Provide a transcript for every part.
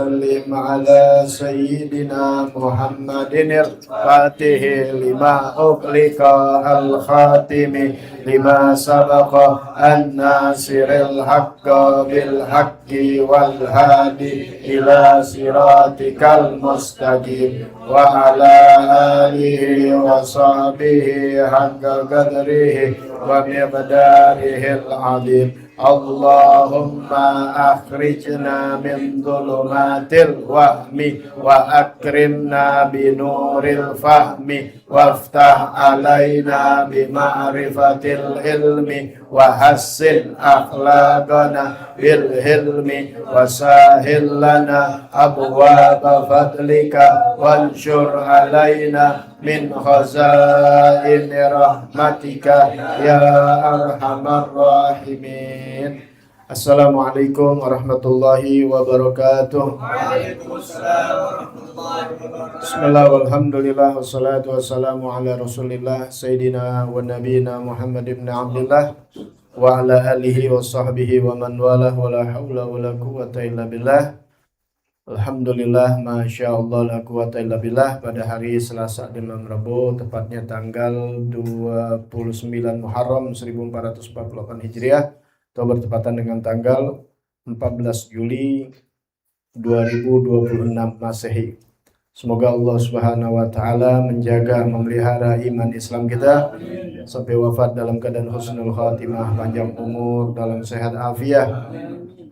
وسلم على سيدنا محمد الفاتح لما أغلق الخاتم لما سبق الناصر الحق بالحق والهادي إلى صراطك المستقيم وعلى آله وصحبه حق قدره ومقداره العظيم. Allahumma akhrijna min dhulumatil wahmi wa akrimna binuril fahmi waftah alaina bima'rifatil ilmi wa hassin akhlaqana bil hilmi wa sahil lana abwaaba fadlika wanshur alaina min khazain rahmatika ya arhamar rahimin. Assalamualaikum warahmatullahi wabarakatuh. Waalaikumsalam warahmatullahi wabarakatuh. Bismillah walhamdulillah wassalatu wassalamu ala rasulillah Sayyidina wa nabiyina Muhammad ibn Abdullah wa ala alihi wa sahbihi wa man walah wa la hawla wa la quwwata illa billah. Alhamdulillah, Masya Allah, la quwwata illa billah. Pada hari Selasa di malam Rabu, tepatnya tanggal 29 Muharram 1448 Hijriah, atau bertepatan dengan tanggal 14 Juli 2026 Masehi. Semoga Allah Subhanahu wa taala menjaga, memelihara iman Islam kita sampai wafat dalam keadaan husnul khatimah, panjang umur, dalam sehat afiat,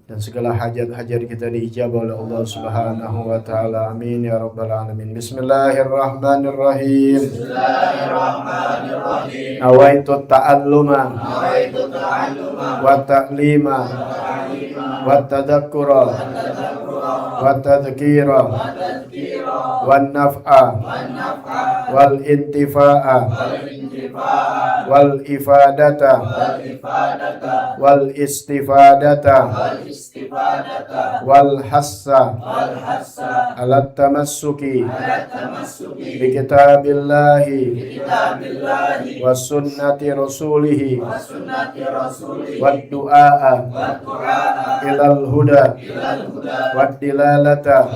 dan segala hajat-hajat kita diijabah oleh Allah Subhanahu wa taala. Amin ya rabbal alamin. Bismillahirrahmanirrahim. Bismillahirrahmanirrahim. Nawaitu ta'alluma wa ta'lima wa tadhakkura wa tadhkira wa naf'a wal intifa'a wal ifadata wal istifadata wal hassa alat tamassuki bi kitabillahi wa sunnati rasulihi wa du'a ilal huda wa dilalata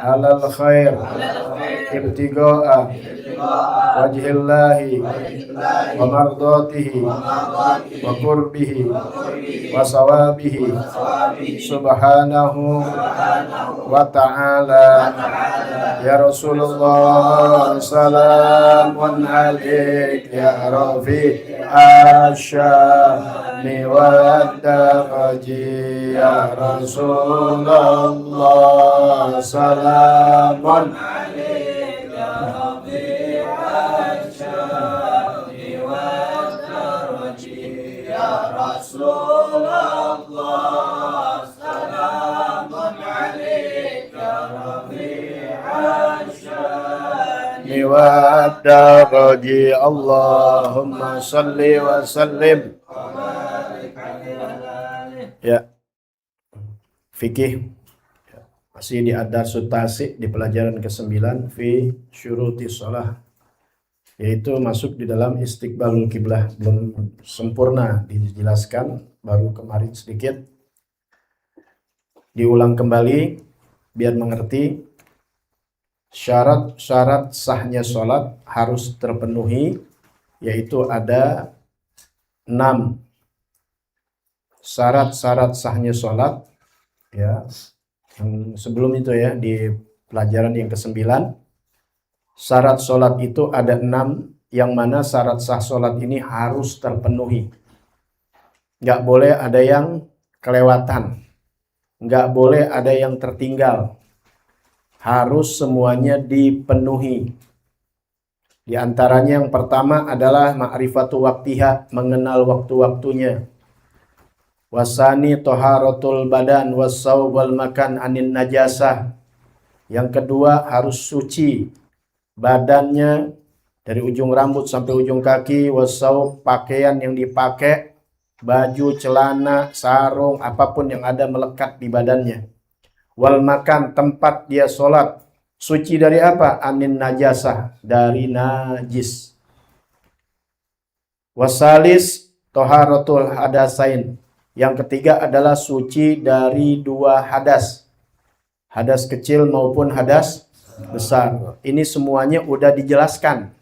alal khair ibtiga'a wajhillahi wa mardatihi wa qurbihi wa sawabihi subhanahu wa ta'ala. Ya Rasulullah, salamun alaik ya Rafi asyami wa daraji. Ya Rasulullah, salamun alaik ya Rafi asyami wa daraji. Ya Rasulullah, salamun alaik ya Rafi asyami wa daraji. Allahumma salli wa sallim. Ya, fikih masih di ad-darsut tasi' di pelajaran ke-9 fi syuruti shalah, yaitu masuk di dalam istiqbalul kiblah. Belum sempurna dijelaskan, baru kemarin sedikit diulang kembali biar mengerti. Syarat-syarat sahnya sholat harus terpenuhi, yaitu ada 6 syarat-syarat sahnya sholat, ya. Yang sebelum itu ya, di pelajaran yang ke-9, syarat sholat itu ada 6, yang mana syarat sah sholat ini harus terpenuhi. Nggak boleh ada yang kelewatan, nggak boleh ada yang tertinggal, harus semuanya dipenuhi. Di antaranya yang pertama adalah ma'rifatu waktiha, mengenal waktu-waktunya. Wasani toharatul badan wasaw wal makan anin najasah. Yang kedua, harus suci badannya dari ujung rambut sampai ujung kaki. Wasaw, pakaian yang dipakai, baju, celana, sarung, apapun yang ada melekat di badannya. Wal makan, tempat dia sholat, suci dari apa? Anin najasah, dari najis. Wasalis toharatul hadasain. Yang ketiga adalah suci dari 2 hadas. hadas kecil maupun hadas besar. Ini semuanya udah dijelaskan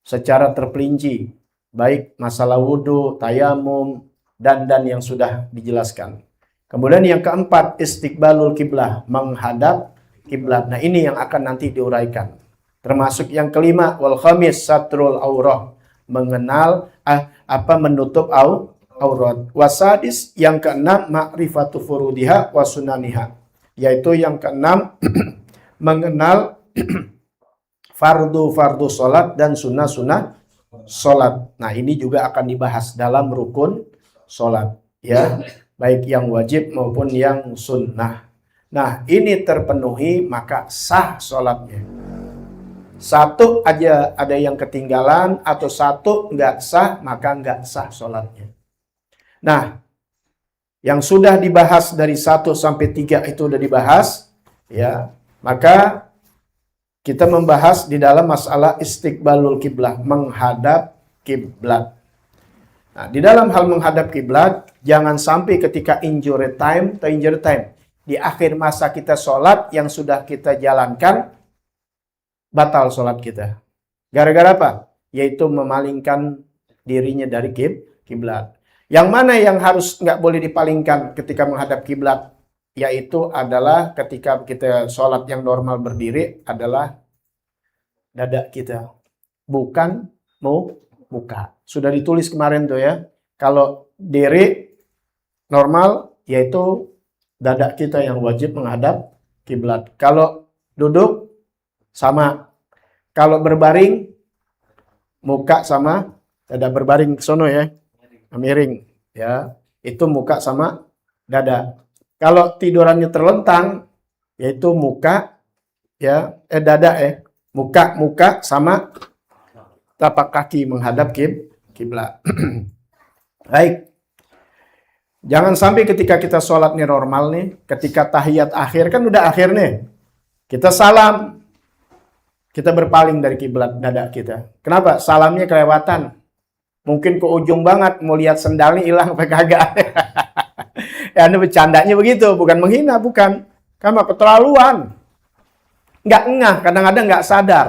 secara terperinci, baik masalah wudhu, tayamum, dan yang sudah dijelaskan. Kemudian yang keempat, istiqbalul kiblah, menghadap kiblat. Nah, ini yang akan nanti diuraikan. Termasuk yang kelima, wal khamis satrul aurah, mengenal menutup aurat. Wasadis, yang keenam, ma'rifatu furudiha wa sunaniha, yaitu yang keenam mengenal fardu salat dan sunnah salat. Nah, ini juga akan dibahas dalam rukun salat, ya, baik yang wajib maupun yang sunnah. Nah, ini terpenuhi maka sah salatnya. Satu aja ada yang ketinggalan atau satu nggak sah, maka nggak sah salatnya. Nah, yang sudah dibahas dari 1 sampai 3 itu udah dibahas, ya. Maka kita membahas di dalam masalah istiqbalul kiblah, menghadap kiblat. Nah, di dalam hal menghadap kiblat, jangan sampai ketika injury time, di akhir masa kita sholat yang sudah kita jalankan, batal sholat kita. Gara-gara apa? Yaitu memalingkan dirinya dari kiblat. Yang mana yang harus nggak boleh dipalingkan ketika menghadap kiblat? Yaitu adalah ketika kita sholat yang normal berdiri adalah dada kita, bukan muka. Sudah ditulis kemarin tuh ya. Kalau diri normal yaitu dada kita yang wajib menghadap kiblat. Kalau duduk sama. Kalau berbaring muka sama dada, berbaring ke sono ya. Miring ya. Itu muka sama dada. Kalau tidurannya terlentang yaitu muka ya, dada muka sama tapak kaki menghadap kiblat. Baik. Jangan sampai ketika kita sholatnya normal nih, ketika tahiyat akhir, kan udah akhir nih, kita salam, kita berpaling dari kiblat dada kita. Kenapa? Salamnya kelewatan. Mungkin ke ujung banget, mau lihat sendalnya hilang apa kagak. Ya, ini bercandanya begitu, bukan menghina, bukan. Kamu keterlaluan. Nggak ngeh, kadang-kadang nggak sadar.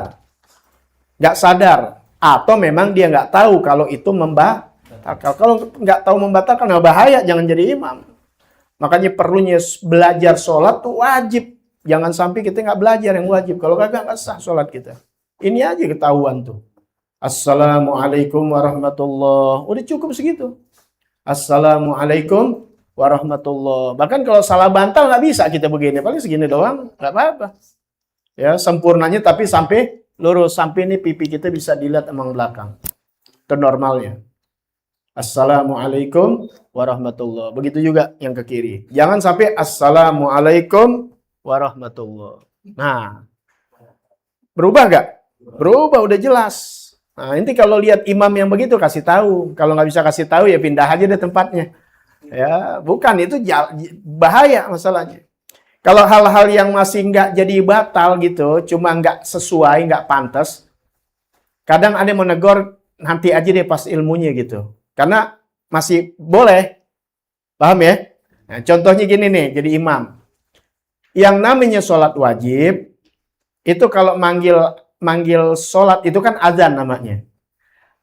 Nggak sadar. Atau memang dia nggak tahu kalau itu membatalkan. Kalau nggak tahu membatalkan, nggak bahaya, jangan jadi imam. Makanya perlunya belajar sholat tuh wajib. Jangan sampai kita nggak belajar yang wajib. Kalau kagak nggak sah sholat kita. Ini aja ketahuan tuh. Assalamualaikum warahmatullahi. Udah cukup segitu. Assalamualaikum warahmatullahi. Bahkan kalau salah bantal nggak bisa kita begini. Paling segini doang, nggak apa-apa. Ya, sempurnanya tapi sampai lurus. Sampai ini pipi kita bisa dilihat emang belakang. Itu normalnya. Assalamualaikum warahmatullahi. Begitu juga yang ke kiri. Jangan sampai Assalamualaikum warahmatullahi. Nah, berubah nggak? Berubah, udah jelas. Nah, nanti kalau lihat imam yang begitu kasih tahu. Kalau nggak bisa kasih tahu ya pindah aja deh tempatnya. Ya, bukan itu bahaya masalahnya. Kalau hal-hal yang masih nggak jadi batal gitu, cuma nggak sesuai, nggak pantas, kadang ada yang menegur nanti aja deh pas ilmunya gitu. Karena masih boleh, paham ya? Nah, contohnya gini nih, jadi imam. Yang namanya sholat wajib, itu kalau manggil sholat itu kan azan namanya.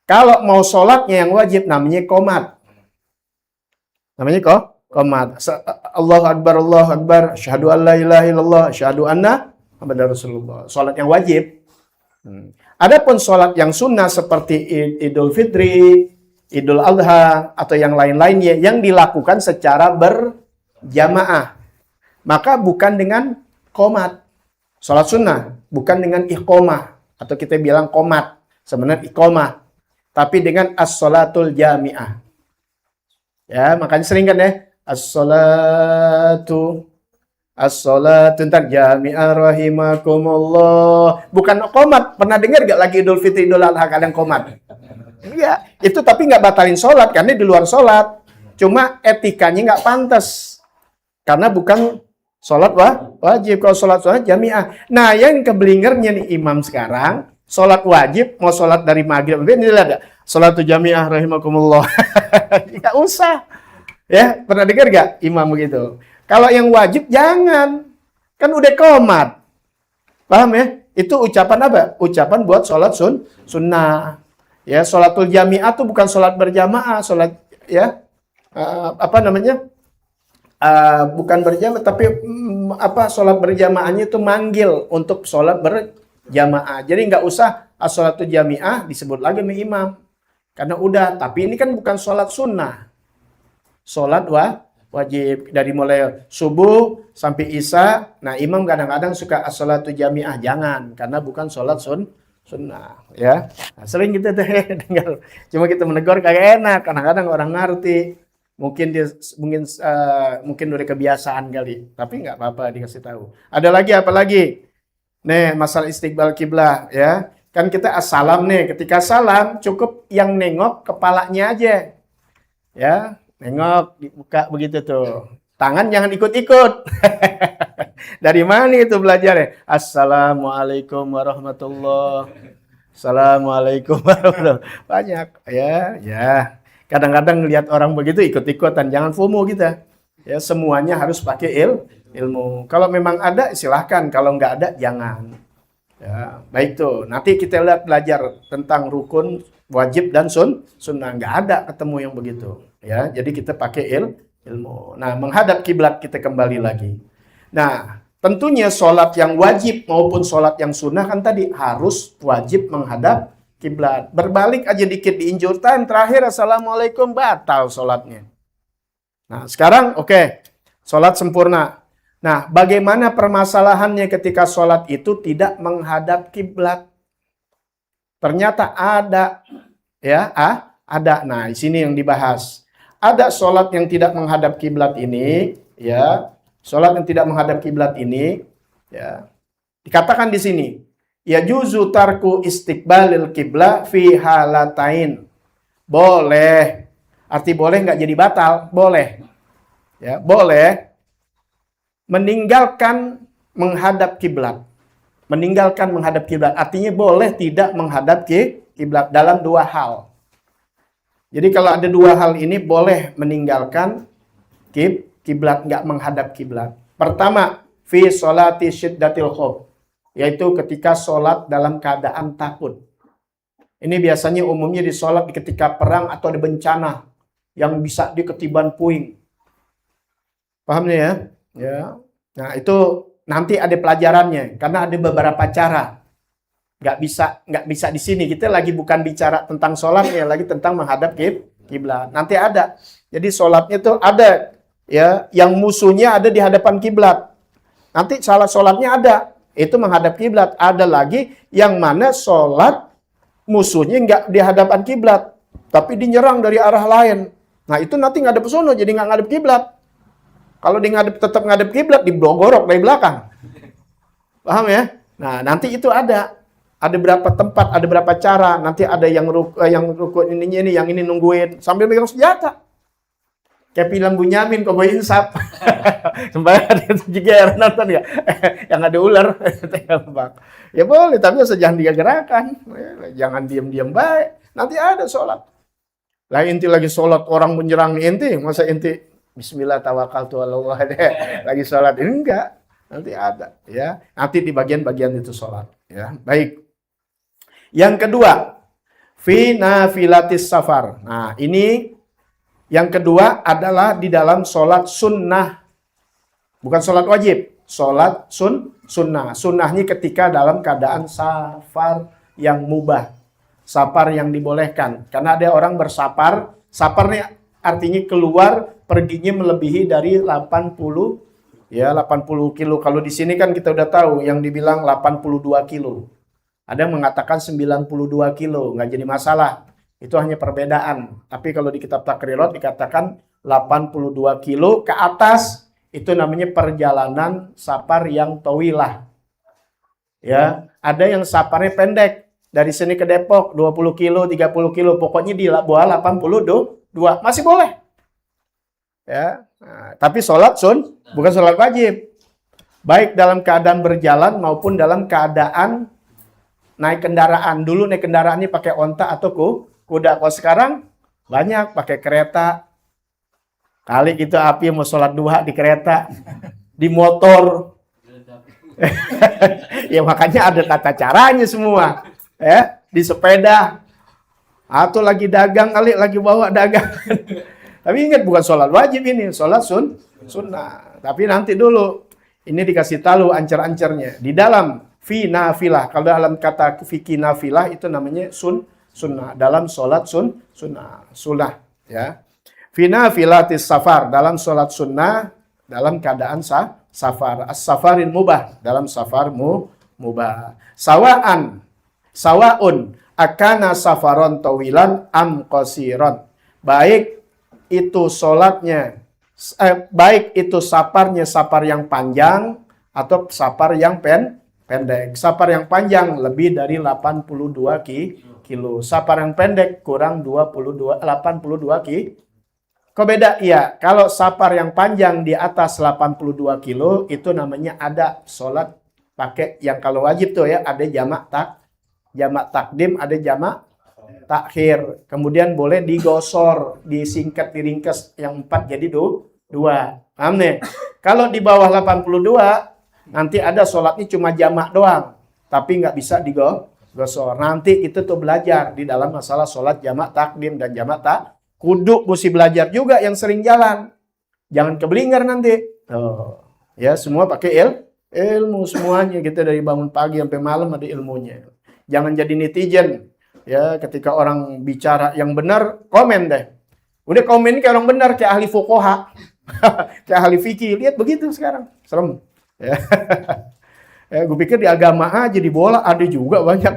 Kalau mau sholatnya yang wajib namanya qomat. Namanya qomat. Allahu Akbar, asyhadu an la ilaha illallah, asyhadu anna Muhammadar Rasulullah. Sholat yang wajib. Adapun sholat yang sunnah seperti Idul Fitri, Idul Adha, atau yang lain-lainnya yang dilakukan secara berjamaah. Maka bukan dengan qomat. Sholat sunnah bukan dengan iqomah. Atau kita bilang qomat. Sebenarnya iqomah. Tapi dengan as-sholatul jami'ah. Ya, makanya sering kan ya. As-sholatu ntar jami'ah rahimakumullah. Bukan qomat. Pernah dengar gak lagi Idul Fitri, Idul Adha kalian qomat? Iya, itu tapi nggak batalin sholat, karena di luar sholat. Cuma etikanya nggak pantas. Karena bukan sholat wajib. Kalau sholat jami'ah. Nah, yang kebelingernya nih imam sekarang, sholat wajib, mau sholat dari maghrib. Ini ada sholat jami'ah rahimakumullah. Nggak usah. Ya, pernah dengar nggak imam begitu? Kalau yang wajib, jangan. Kan udah qomat. Paham ya? Itu ucapan apa? Ucapan buat sholat sunnah. Ya, sholatul jami'ah itu bukan sholat berjamaah, sholat ya apa namanya? Bukan berjamaah, tapi sholat berjamaahnya itu manggil untuk sholat berjamaah. Jadi nggak usah sholatul jami'ah disebut lagi sama imam. Karena udah, tapi ini kan bukan sholat sunnah. Sholat wajib dari mulai subuh sampai isya. Nah, imam kadang-kadang suka as-sholatu jami'ah, jangan, karena bukan sholat sunnah, ya. Nah, sering kita dengar, cuma kita menegur kagak enak. Kadang-kadang orang ngerti, mungkin dia mungkin dari kebiasaan kali, tapi nggak apa-apa dikasih tahu. Ada lagi apa lagi? Nih, masalah istiqbal kiblah, ya. Kan kita assalam nih, ketika salam cukup yang nengok kepalanya aja, ya. Nengok, dibuka begitu tuh. Tangan jangan ikut-ikut. Dari mana itu belajarnya? Assalamualaikum warahmatullahi. Assalamualaikum warahmatullahi. Banyak, ya. Kadang-kadang lihat orang begitu ikut-ikutan. Jangan FOMO kita. Ya, semuanya harus pakai ilmu. Kalau memang ada, silahkan. Kalau nggak ada, jangan. Ya, baik tuh. Nanti kita lihat belajar tentang rukun, wajib dan sunnah. Nggak ada ketemu yang begitu. Ya, jadi kita pakai ilmu. Nah, menghadap kiblat kita kembali lagi. Nah, tentunya sholat yang wajib maupun sholat yang sunnah kan tadi harus wajib menghadap kiblat. Berbalik aja dikit di injur time terakhir assalamualaikum, batal sholatnya. Nah, sekarang oke, sholat sempurna. Nah, bagaimana permasalahannya ketika sholat itu tidak menghadap kiblat? Ternyata ada, ya, ada. Nah, di sini yang dibahas. Ada sholat yang tidak menghadap kiblat ini, ya. Sholat yang tidak menghadap kiblat ini, ya. Dikatakan di sini, ya juzu tarku istiqbalil kiblah fi halatain. Boleh. Arti boleh nggak jadi batal, boleh. Ya, boleh meninggalkan menghadap kiblat. Meninggalkan menghadap kiblat artinya boleh tidak menghadap kiblat dalam dua hal. Jadi kalau ada dua hal ini boleh meninggalkan kiblat, nggak menghadap kiblat. Pertama, fi sholati syiddatil khauf, yaitu ketika sholat dalam keadaan takut. Ini biasanya umumnya di sholat ketika perang atau ada bencana yang bisa diketiban puing. Paham ya? Ya. Nah, itu nanti ada pelajarannya karena ada beberapa cara. Nggak bisa di sini. Kita lagi bukan bicara tentang sholatnya, lagi tentang menghadap kiblat. Nanti ada. Jadi sholatnya itu ada, ya, yang musuhnya ada di hadapan kiblat. Nanti salah sholatnya ada, itu menghadap kiblat. Ada lagi yang mana sholat musuhnya nggak di hadapan kiblat, tapi dinyerang dari arah lain. Nah, itu nanti ngadep sono, jadi nggak ngadep kiblat. Kalau di tetap ngadep kiblat, diblogorok dari belakang. Paham ya? Nah, nanti itu ada. Ada berapa tempat, ada berapa cara. Nanti ada yang rukun ini, yang ini nungguin sambil pegang senjata. Kayak film Bunyamin, Cowboy Insaf. Sembarang ada juga nonton ya. Yang ada ular, tembak. Ya boleh, tapi jangan dia gerakan. Jangan diam-diam baik. Nanti ada sholat. Lah inti lagi sholat orang menyerang inti, masa inti Bismillah tawakkaltu 'alallah lagi sholat ini enggak. Nanti ada, ya. Nanti di bagian-bagian itu sholat, ya. Baik. Yang kedua, fi nafilatis safar. Nah, ini yang kedua adalah di dalam sholat sunnah. Bukan sholat wajib, sholat sunnah. Sunnahnya ketika dalam keadaan safar yang mubah. Safar yang dibolehkan. Karena ada orang bersafar. Safarnya artinya keluar, perginya melebihi dari 80 kilo. Kalau di sini kan kita udah tahu yang dibilang 82 kilo. Ada yang mengatakan 92 kilo, nggak jadi masalah. Itu hanya perbedaan. Tapi kalau di kitab Takrirat dikatakan 82 kilo ke atas, itu namanya perjalanan safar yang tawilah. Ya, ada yang safarnya pendek. Dari sini ke Depok 20 kilo, 30 kilo, pokoknya di bawah 82, masih boleh. Ya, nah, tapi sholat bukan sholat wajib. Baik dalam keadaan berjalan maupun dalam keadaan naik kendaraan. Dulu naik kendaraannya pakai onta atau kuda. Kalau sekarang banyak pakai kereta. Kali gitu api mau sholat duha di kereta, di motor. Ya makanya ada tata caranya semua. Ya, di sepeda atau lagi dagang kali, lagi bawa dagang. Tapi ingat bukan sholat wajib ini, sholat sunnah. Tapi nanti dulu, ini dikasih tahu ancer-ancernya. Di dalam fi nafilah, kalau dalam kata fikih nafilah itu namanya sunnah. Dalam sholat sunnah. Ya. Fi nafilatis safar, dalam sholat sunnah, dalam keadaan safar. As-safarin mubah, dalam safar mubah. Sawaun, akana safaron tawilan am qasiron. Baik itu sholatnya, baik itu saparnya safar yang panjang atau safar yang pendek. Safar yang panjang lebih dari 82 kilo. Safar yang pendek kurang 82 kilo. Kok beda? Iya, kalau safar yang panjang di atas 82 kilo itu namanya ada sholat pakai yang kalau wajib tuh ya, ada jamak takdim, ada jamak takhir. Kemudian boleh digosor, disingkat, diringkas yang 4 jadi 2. Paham nih? Kalau di bawah 82 nanti ada sholatnya cuma jamak doang, tapi nggak bisa digosor. Nanti itu tuh belajar di dalam masalah sholat jamak takdim dan jamak kudu mesti belajar juga yang sering jalan. Jangan keblinger nanti. Ya semua pakai ilmu semuanya, kita dari bangun pagi sampai malam ada ilmunya. Jangan jadi netizen. Ya, ketika orang bicara yang benar, komen deh. Udah komen kayak orang benar, kayak ahli fuqaha. Kayak ahli fikih. Lihat begitu sekarang. Serem. Ya. Gue pikir di agama aja, di bola ada juga banyak.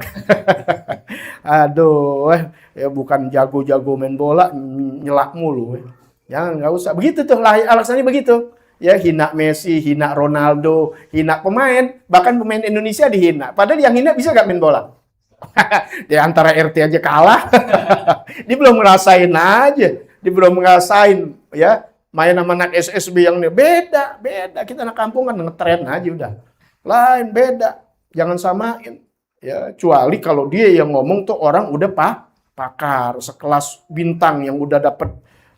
Aduh, ya bukan jago-jago main bola, nyelak mulu. Ya, nggak usah. Begitu tuh, alasannya begitu. Ya, hina Messi, hina Ronaldo, hina pemain. Bahkan pemain Indonesia dihina. Padahal yang hina bisa nggak main bola? Di antara RT aja kalah. Dia belum ngerasain aja. Dia belum ngerasain ya main sama anak SSB yang beda. Kita anak kampung kan ngetren aja udah. Lain beda. Jangan samain. Ya, kecuali kalau dia yang ngomong tuh orang udah pakar, sekelas bintang yang udah dapet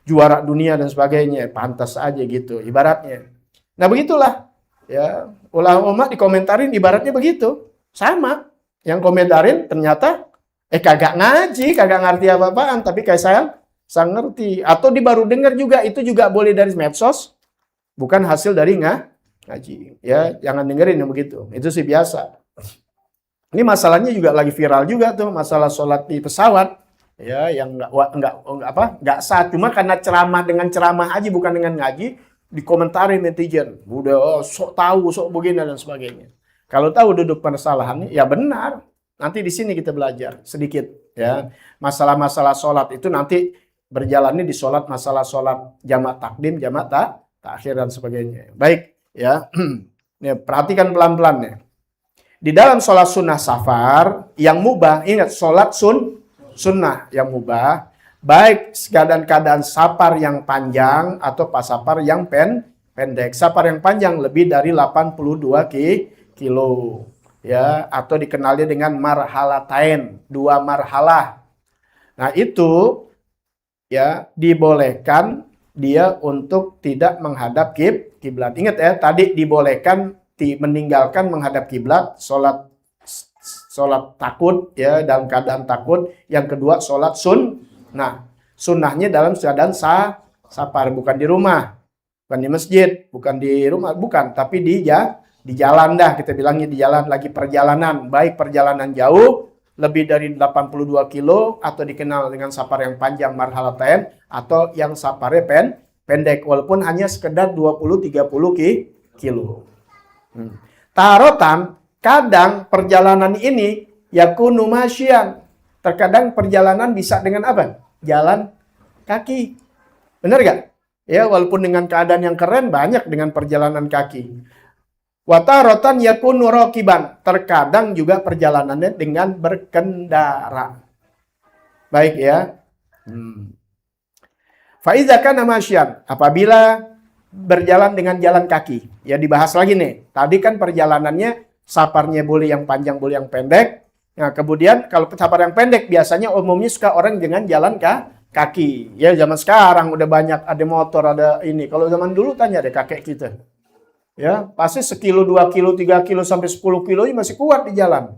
juara dunia dan sebagainya. Pantas aja gitu ibaratnya. Nah, begitulah. Ya, ulama dikomentarin ibaratnya begitu. Sama. Yang komentarin ternyata kagak ngaji, kagak ngerti apa-apaan, tapi kayak saya ngerti. Atau dia baru dengar juga, itu juga boleh dari medsos, bukan hasil dari ngaji. Ya, jangan dengerin yang begitu. Itu sih biasa. Ini masalahnya juga lagi viral juga tuh, masalah sholat di pesawat. Ya, yang enggak sah, cuma karena ceramah dengan ceramah aja bukan dengan ngaji, dikomentarin netizen. Udah sok tahu, sok begini dan sebagainya. Kalau tahu duduk persalahannya, ya benar. Nanti di sini kita belajar sedikit. Ya, masalah-masalah sholat itu nanti berjalannya di sholat, masalah sholat jamak takdim, jamak takhir dan sebagainya. Baik, ya. Nih, perhatikan pelan-pelan nih. Di dalam sholat sunnah safar yang mubah, ingat sholat sunnah yang mubah, baik keadaan safar yang panjang atau pas safar yang pendek. Safar yang panjang lebih dari 82 kilo. Ya, atau dikenalnya dengan marhalatain, 2 marhalah. Nah, itu ya dibolehkan dia untuk tidak menghadap kiblat. Ingat ya, tadi dibolehkan meninggalkan menghadap kiblat, sholat takut ya dalam keadaan takut. Yang kedua sholat sunnah. Sunnahnya dalam keadaan safar, bukan di rumah, bukan di masjid, bukan di rumah, bukan, tapi di jalan dah, kita bilangnya di jalan, lagi perjalanan, baik perjalanan jauh lebih dari 82 kilo atau dikenal dengan safar yang panjang marhalatain atau yang safarnya pendek walaupun hanya sekedar 20-30 kilo. Tarotan, kadang perjalanan ini yakunu masyian. Terkadang perjalanan bisa dengan apa? Jalan kaki. Benar gak? Ya, walaupun dengan keadaan yang keren banyak dengan perjalanan kaki. Watarotan yakunu raqiban. Terkadang juga perjalanannya dengan berkendara. Baik ya. Faiza kana masyian. Apabila berjalan dengan jalan kaki. Ya dibahas lagi nih. Tadi kan perjalanannya safarnya boleh yang panjang, boleh yang pendek. Nah, kemudian kalau safar yang pendek biasanya umumnya suka orang dengan jalan kaki. Ya zaman sekarang udah banyak ada motor, ada ini. Kalau zaman dulu tanya deh kakek kita. Ya, pasti sekilo, 2 kilo, 3 kilo sampai 10 kilo ini masih kuat di jalan.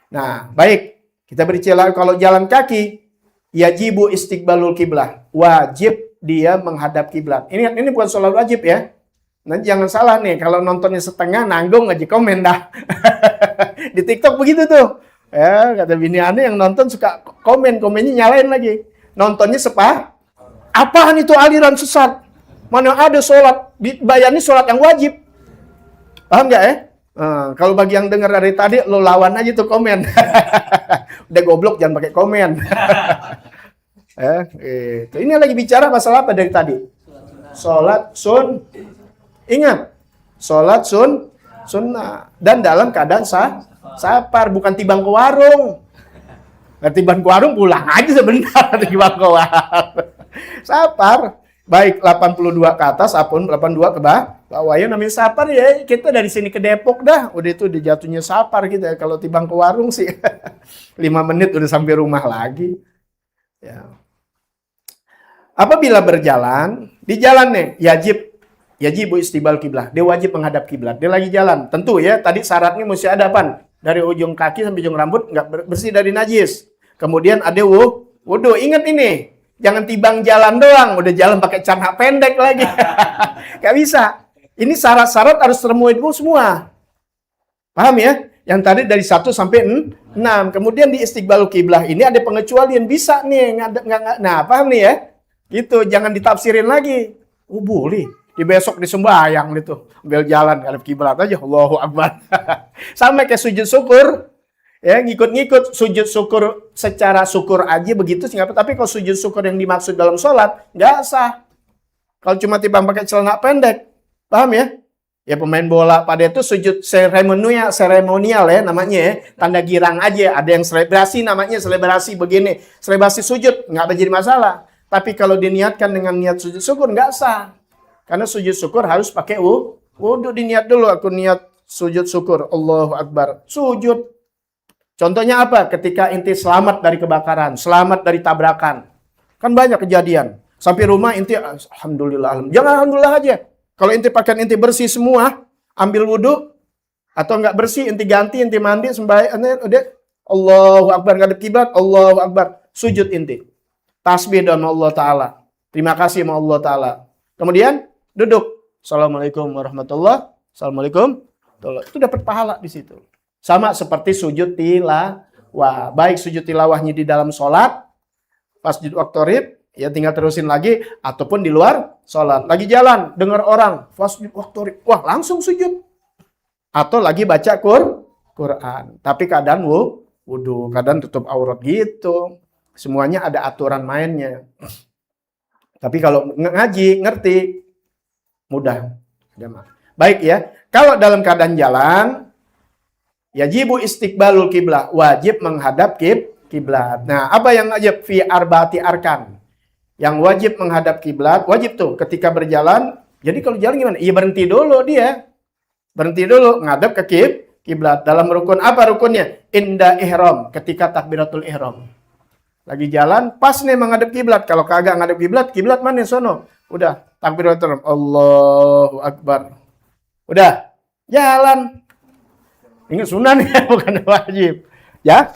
Nah, baik. Kita berbicara kalau jalan kaki, yajibu istiqbalul kiblah. Wajib dia menghadap kiblat. Ini bukan sholat wajib ya. Nanti jangan salah nih, kalau nontonnya setengah, nanggung aja komen dah. Di TikTok begitu tuh. Ya, kata bini aneh yang nonton suka komennya nyalain lagi. Nontonnya apaan itu aliran sesat? Mana ada sholat, bayani sholat yang wajib. Paham nggak ya? Kalau bagi yang dengar dari tadi, lo lawan aja tuh komen. Udah goblok, jangan pakai komen. Ini lagi bicara masalah apa dari tadi? Sholat ingat, sholat sunnah. Dan dalam keadaan sapar, bukan tibang ke warung. Nah, tibang ke warung pulang aja sebentar, tibang ke warung. Sapar. Baik 82 ke atas, apun 82 ke bawah. Ya namanya sapar ya, kita dari sini ke Depok dah. Udah itu dijatuhnya sapar kita. Kalau tibang ke warung sih 5 menit udah sampai rumah lagi. Ya. Apabila berjalan, di jalan nih, yajibu istibal kiblah. Dia wajib menghadap kiblat. Dia lagi jalan. Tentu ya, tadi syaratnya mesti ada apa? Dari ujung kaki sampai ujung rambut nggak bersih dari najis. Kemudian ada wudu. Ingat ini. Jangan tibang jalan doang, udah jalan pakai celana pendek lagi. Gak bisa. Ini syarat-syarat harus terpenuhi semua. Paham ya? Yang tadi dari 1 sampai 6. Kemudian di istiqbalul kiblah ini ada pengecualian. Bisa nih. Nah, paham nih ya? Gitu, jangan ditafsirin lagi. Oh, boleh. Di besok disembahyang gitu. Ambil jalan, ngadep kiblat aja. Allahu Akbar. Sama kayak sujud syukur. Ya, ngikut-ngikut sujud syukur secara syukur aja begitu sih. Tapi kalau sujud syukur yang dimaksud dalam sholat, nggak sah. Kalau cuma tiba pakai celana pendek, paham ya? Ya pemain bola pada itu sujud seremonial ya namanya ya. Tanda girang aja. Ada yang selebrasi namanya selebrasi begini. Selebrasi sujud, nggak menjadi masalah. Tapi kalau diniatkan dengan niat sujud syukur, nggak sah. Karena sujud syukur harus pakai wudu diniat dulu. Aku niat sujud syukur. Allahu Akbar. Sujud. Contohnya apa? Ketika inti selamat dari kebakaran, selamat dari tabrakan. Kan banyak kejadian. Sampai rumah inti, alhamdulillah. Jangan alhamdulillah aja. Kalau inti pakaian inti bersih semua, ambil wudhu, atau nggak bersih, inti ganti, inti mandi, sembahyang, udah. Allahu Akbar, ngadep kiblat, Allahu Akbar. Sujud inti. Tasbih dan Allah Ta'ala. Terima kasih sama Allah Ta'ala. Kemudian, duduk. Assalamualaikum warahmatullahi wabarakatuh. Assalamualaikum. Itu dapat pahala di situ. Sama seperti sujud tilawah. Baik sujud tilawahnya di dalam sholat, pas waktu rib, ya tinggal terusin lagi, ataupun di luar sholat. Lagi jalan, dengar orang, pas waktu rib, wah langsung sujud. Atau lagi baca Quran. Tapi keadaan wudu, keadaan tutup aurat gitu. Semuanya ada aturan mainnya. Tapi kalau ngaji, ngerti, mudah. Baik ya, kalau dalam keadaan jalan, yajibu istiqbalul kiblah, wajib menghadap kiblat. Nah, apa yang wajib fi arbaati arkan? Yang wajib menghadap kiblat, wajib tuh ketika berjalan. Jadi kalau jalan gimana? Iya berhenti dulu dia. Berhenti dulu ngadap ke kiblat. Dalam rukun apa rukunnya? Inda ihram, ketika takbiratul ihram. Lagi jalan, pas nih menghadap kiblat. Kalau kagak ngadap kiblat mana sono? Udah, takbiratul ihram. Allahu Akbar. Udah, jalan. Ingat sunnah ya, bukan wajib. Ya,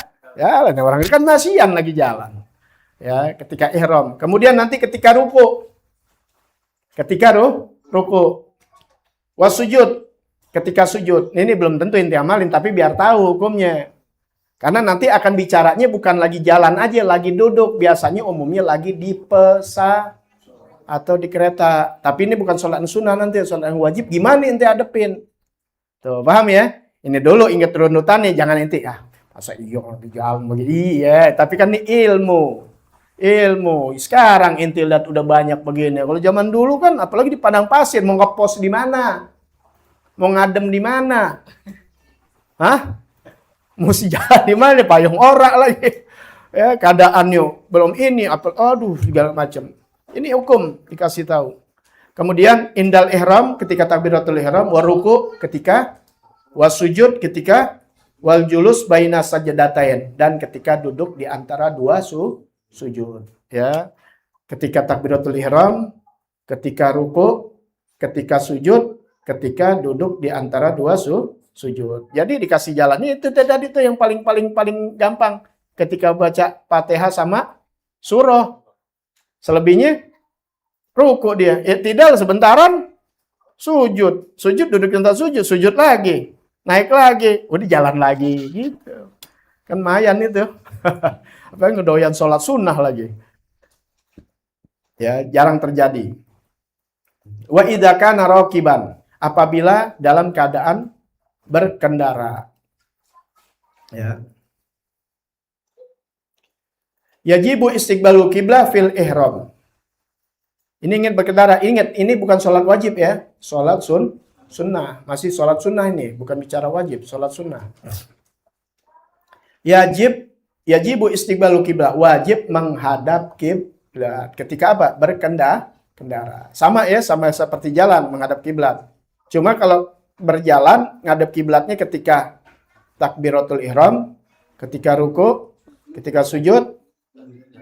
orang kan nasian lagi jalan. Ya, ketika ihram. Kemudian nanti ketika ruku. Wasujud. Ketika sujud. Ini belum tentu inti amalin, tapi biar tahu hukumnya. Karena nanti akan bicaranya bukan lagi jalan aja, lagi duduk. Biasanya umumnya lagi di pesawat atau di kereta. Tapi ini bukan sholat sunnah nanti, sholat yang wajib. Gimana inti hadepin? Tuh, paham ya? Ini dulu ingat runutannya, jangan inti masa iya di jalan begini. Iya, tapi kan ini ilmu. Sekarang inti lihat udah banyak begini. Kalau zaman dulu kan apalagi di padang pasir, mau ngepost di mana? Mau ngadem di mana? Hah? Mesti jalan di mana? Payung ora lagi. Ya, keadaannya belum ini aduh segala macam. Ini hukum dikasih tahu. Kemudian indal ihram ketika takbiratul ihram, waruku ketika wasujud ketika wal julus baina sajdatain dan ketika duduk di antara dua sujud ya. Ketika takbiratul ihram, ketika ruku, ketika sujud ketika duduk di antara dua sujud. Jadi dikasih jalannya itu tadi itu yang paling gampang. Ketika baca Fatihah sama surah. Selebihnya ruku dia. Iktidal sebentaran sujud. Sujud duduk di tempat sujud, sujud lagi. Naik lagi, udah jalan lagi gitu. Kan mayan itu. Apa ngedoyan sholat sunnah lagi. Ya, jarang terjadi. Wa idza kana raqiban, apabila dalam keadaan berkendara. Ya. Yajibu istiqbalul qiblah fil ihram. Ini ingin berkendara, ingat ini bukan sholat wajib ya, sholat sunnah, masih sholat sunnah ini, bukan bicara wajib, sholat sunnah. Yajibu istiqbalul qiblah, wajib menghadap kiblat. Ketika apa? Berkendara. Sama ya, sama seperti jalan menghadap kiblat. Cuma kalau berjalan ngadep kiblatnya ketika takbiratul ihram, ketika ruku, ketika sujud,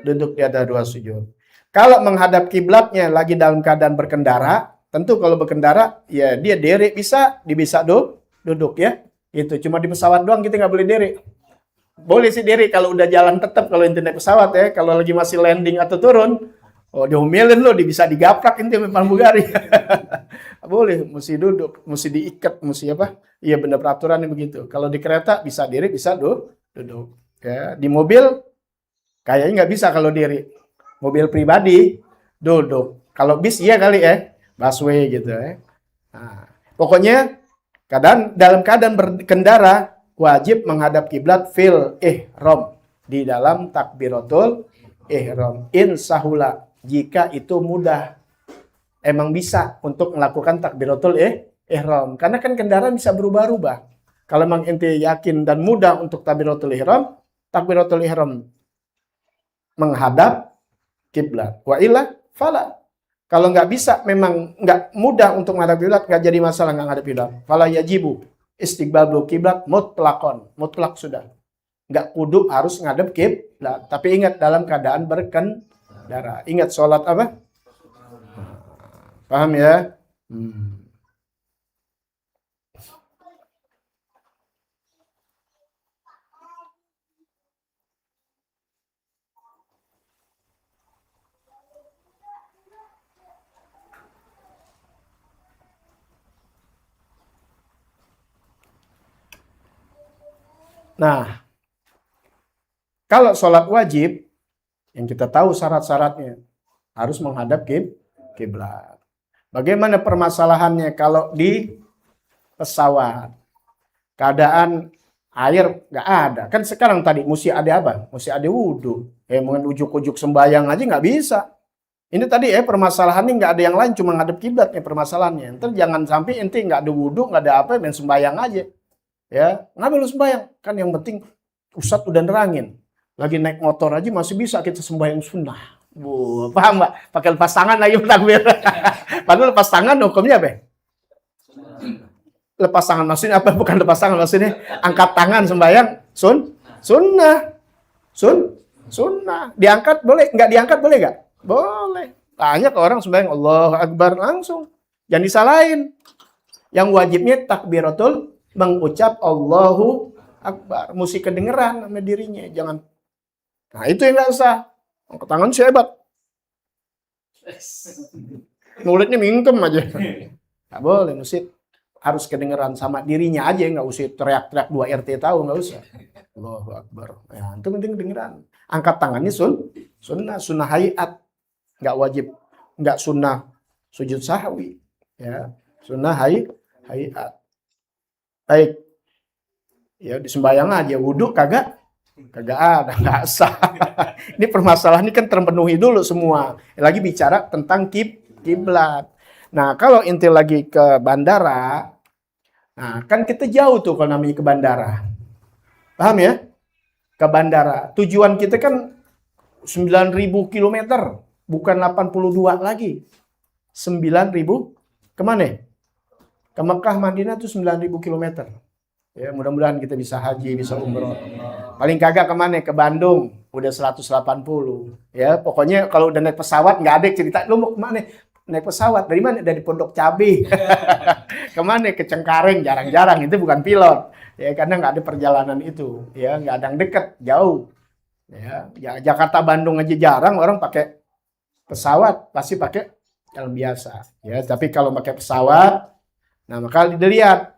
duduk di antara dua sujud. Kalau menghadap kiblatnya lagi dalam keadaan berkendara, tentu kalau berkendara ya dia diri bisa duduk ya. Itu cuma di pesawat doang kita nggak boleh diri. Boleh sih diri kalau udah jalan tetap kalau internet pesawat ya. Kalau lagi masih landing atau turun, oh diomelin lo, bisa digaprak inti pramugari. Boleh, mesti duduk, mesti diikat, mesti apa? Iya benar peraturannya begitu. Kalau di kereta bisa diri, bisa duduk. Ya, di mobil kayaknya nggak bisa kalau diri. Mobil pribadi duduk. Kalau bis iya kali ya, busway gitu ya. Nah, pokoknya dalam keadaan berkendara wajib menghadap kiblat fil ihram, di dalam takbiratul ihram. Insahula, jika itu mudah. Emang bisa untuk melakukan takbiratul ihram. Karena kan kendaraan bisa berubah-ubah. Kalau memang ente yakin dan mudah untuk takbiratul ihram menghadap kiblat. Wa illa fala. Kalau nggak bisa, memang nggak mudah untuk menghadap kiblat, nggak jadi masalah nggak menghadap kiblat. Fala yajibu istiqbalul kiblat mutlaqon. Mutlak sudah. Nggak kudu harus ngadep kiblat. Tapi ingat dalam keadaan berkendara. Ingat sholat apa? Paham ya? Nah, kalau sholat wajib, yang kita tahu syarat-syaratnya, harus menghadap kiblat. Bagaimana permasalahannya kalau di pesawat? Keadaan air nggak ada. Kan sekarang tadi mesti ada apa? Mesti ada wudhu. Mungkin ujuk-ujuk sembahyang aja nggak bisa. Ini tadi permasalahannya nggak ada yang lain, cuma ngadep kiblatnya permasalahannya. Ntar jangan sampai ente nggak ada wudhu, nggak ada apa, main sembahyang aja. Ya, ngambil lu sembahyang. Kan yang penting Ustadz udah nerangin. Lagi naik motor aja masih bisa kita sembahyang sunnah. Paham Mbak? Pakai lepas tangan lagi takbir. Padahal lepas tangan hukumnya apa? Lepas tangan maksudnya apa? Bukan lepas tangan maksudnya angkat tangan sembahyang sunnah. Sunnah. Diangkat boleh? Nggak diangkat boleh nggak? Boleh. Tanya ke orang sembahyang Allahu Akbar langsung. Jangan disalahin. Yang wajibnya takbiratul mengucap Allahu Akbar. Mesti kedengeran sama dirinya. Jangan. Nah itu yang nggak usah. Angkat tangan sih hebat. Mulutnya mingkem aja. Nggak boleh. Mesti harus kedengeran sama dirinya aja. Nggak usah teriak-teriak 2 RT tahu. Nggak usah. Allahu Akbar. Ya, itu penting kedengeran. Angkat tangannya sunnah hayat. Nggak wajib. Nggak sunnah sujud sahwi. Ya, sunnah hayat. Baik. Ya disembayang aja, wudhu kagak ada, nggak sah. Ini permasalahan ini kan terpenuhi dulu semua. Lagi bicara tentang kiblat. Nah, kalau inti lagi ke bandara, nah kan kita jauh tuh kalau namanya ke bandara. Paham ya? Ke bandara. Tujuan kita kan 9.000 km, bukan 82 lagi. 9.000 kemana? Ke Mekah, Madinah tuh 9.000 km. Ya, mudah-mudahan kita bisa haji, bisa umroh. Paling kagak kemana? Ke Bandung, udah 180. Ya, pokoknya kalau udah naik pesawat nggak ada cerita lu mau kemana? naik pesawat. Dari mana? Dari Pondok Cabe. Kemana? Ke Cengkareng, jarang-jarang. Itu bukan pilot. Ya, karena nggak ada perjalanan itu. Ya, nggak ada yang dekat, jauh. Ya, Jakarta Bandung aja jarang orang pakai pesawat, pasti pakai yang biasa. Ya, tapi kalau pakai pesawat, nah maka dilihat.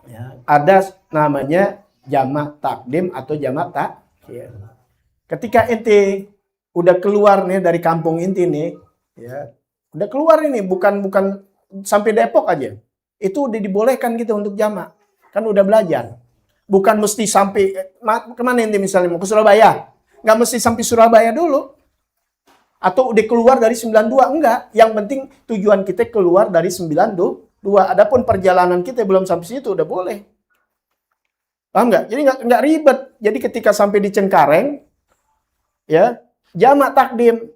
Ya, ada namanya jamak takdim atau jamak takhir. Ketika ente udah keluar nih dari kampung inti nih, ya, udah keluar ini bukan sampai Depok aja. Itu udah dibolehkan gitu untuk jamak. Kan udah belajar. Bukan mesti sampai kemana ente misalnya mau ke Surabaya. Nggak mesti sampai Surabaya dulu. Atau udah keluar dari 92, enggak. Yang penting tujuan kita keluar dari 92. Adapun perjalanan kita belum sampai situ udah boleh. Paham nggak? Jadi nggak ribet. Jadi ketika sampai di Cengkareng, ya, jamak takdim.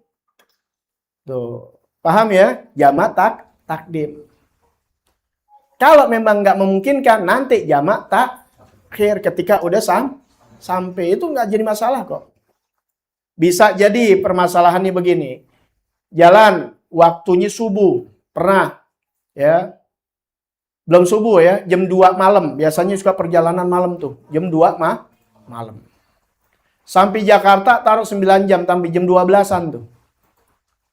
Tuh, paham ya? Jamak takdim. Kalau memang nggak memungkinkan, nanti jamak takhir ketika udah sampai itu nggak jadi masalah kok. Bisa jadi permasalahannya begini. Jalan waktunya subuh, pernah ya. Belum subuh ya, jam 2 malam. Biasanya suka perjalanan malam tuh, jam 2 malam. Sampai Jakarta taruh 9 jam, sampai jam 12-an tuh.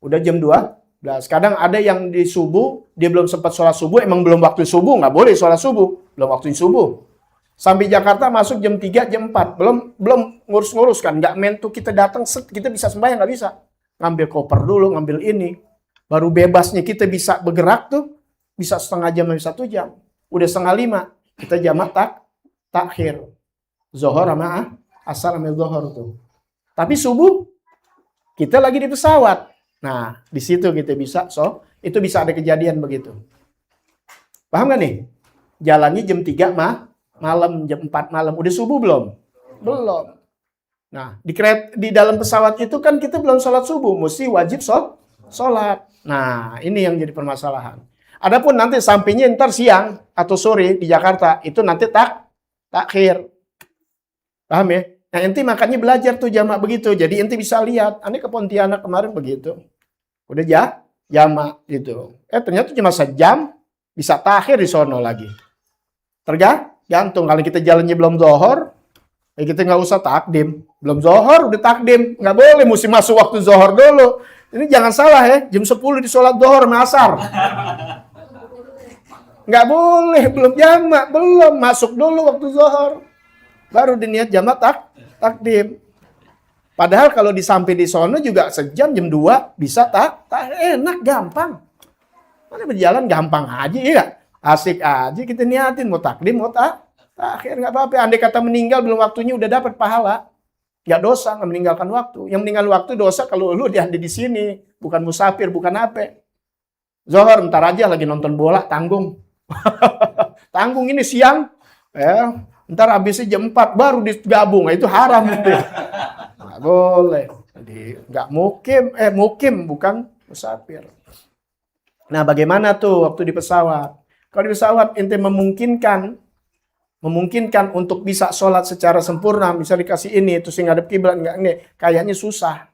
Udah jam 12. Kadang ada yang di subuh, dia belum sempat sholat subuh, emang belum waktu subuh, nggak boleh sholat subuh. Belum waktu subuh. Sampai Jakarta masuk jam 3, jam 4. Belum ngurus-ngurus kan. Nggak main tuh kita datang, kita bisa sembahyang, nggak bisa. Ngambil koper dulu, ngambil ini. Baru bebasnya kita bisa bergerak tuh, bisa setengah jam, bisa 1 jam. Udah 4:30, kita jamak takhir. Zohor sama asar sama zohor tuh. Tapi subuh, kita lagi di pesawat. Nah, di situ kita bisa, itu bisa ada kejadian begitu. Paham gak nih? Jalannya jam 3 malam, jam 4 malam. Udah subuh belum? Belum. Nah, di dalam pesawat itu kan kita belum sholat subuh. Mesti wajib sholat. Nah, ini yang jadi permasalahan. Adapun nanti sampainya ntar siang atau sore di Jakarta, itu nanti takhir. Paham ya? Nah, ente makanya belajar tuh jamak begitu. Jadi ente bisa lihat. Ane ke Pontianak kemarin begitu. Udah jamak gitu. Ternyata cuma sejam, bisa takhir di sono lagi. Tergantung. Kalau kita jalannya belum zohor, ya kita nggak usah takdim. Belum zohor, udah takdim. Nggak boleh, mesti masuk waktu zohor dulu. Ini jangan salah ya, jam 10 di sholat zohor sama asar. Nggak boleh, belum jamak, belum. Masuk dulu waktu zohor. Baru diniat jamak takdim. Padahal kalau sampai di sono juga sejam, jam 2 bisa enak, gampang. Mana berjalan gampang aja ya. Asik aja kita niatin mau takdim, mau takhir, nggak apa-apa. Andai kata meninggal belum waktunya udah dapat pahala. Nggak dosa nggak meninggalkan waktu. Yang meninggal waktu dosa kalau lu ada di sini, bukan musafir, bukan apa. Zohor ntar aja lagi nonton bola, tanggung. Tanggung ini siang, ya. Ntar habisnya jam 4 baru digabung, itu haram gitu. Nggak boleh. Jadi nggak mukim bukan musafir. Nah, bagaimana tuh waktu di pesawat? Kalau di pesawat ente memungkinkan untuk bisa sholat secara sempurna, bisa dikasih ini, terus ngadep kiblat nggak ini, kayaknya susah.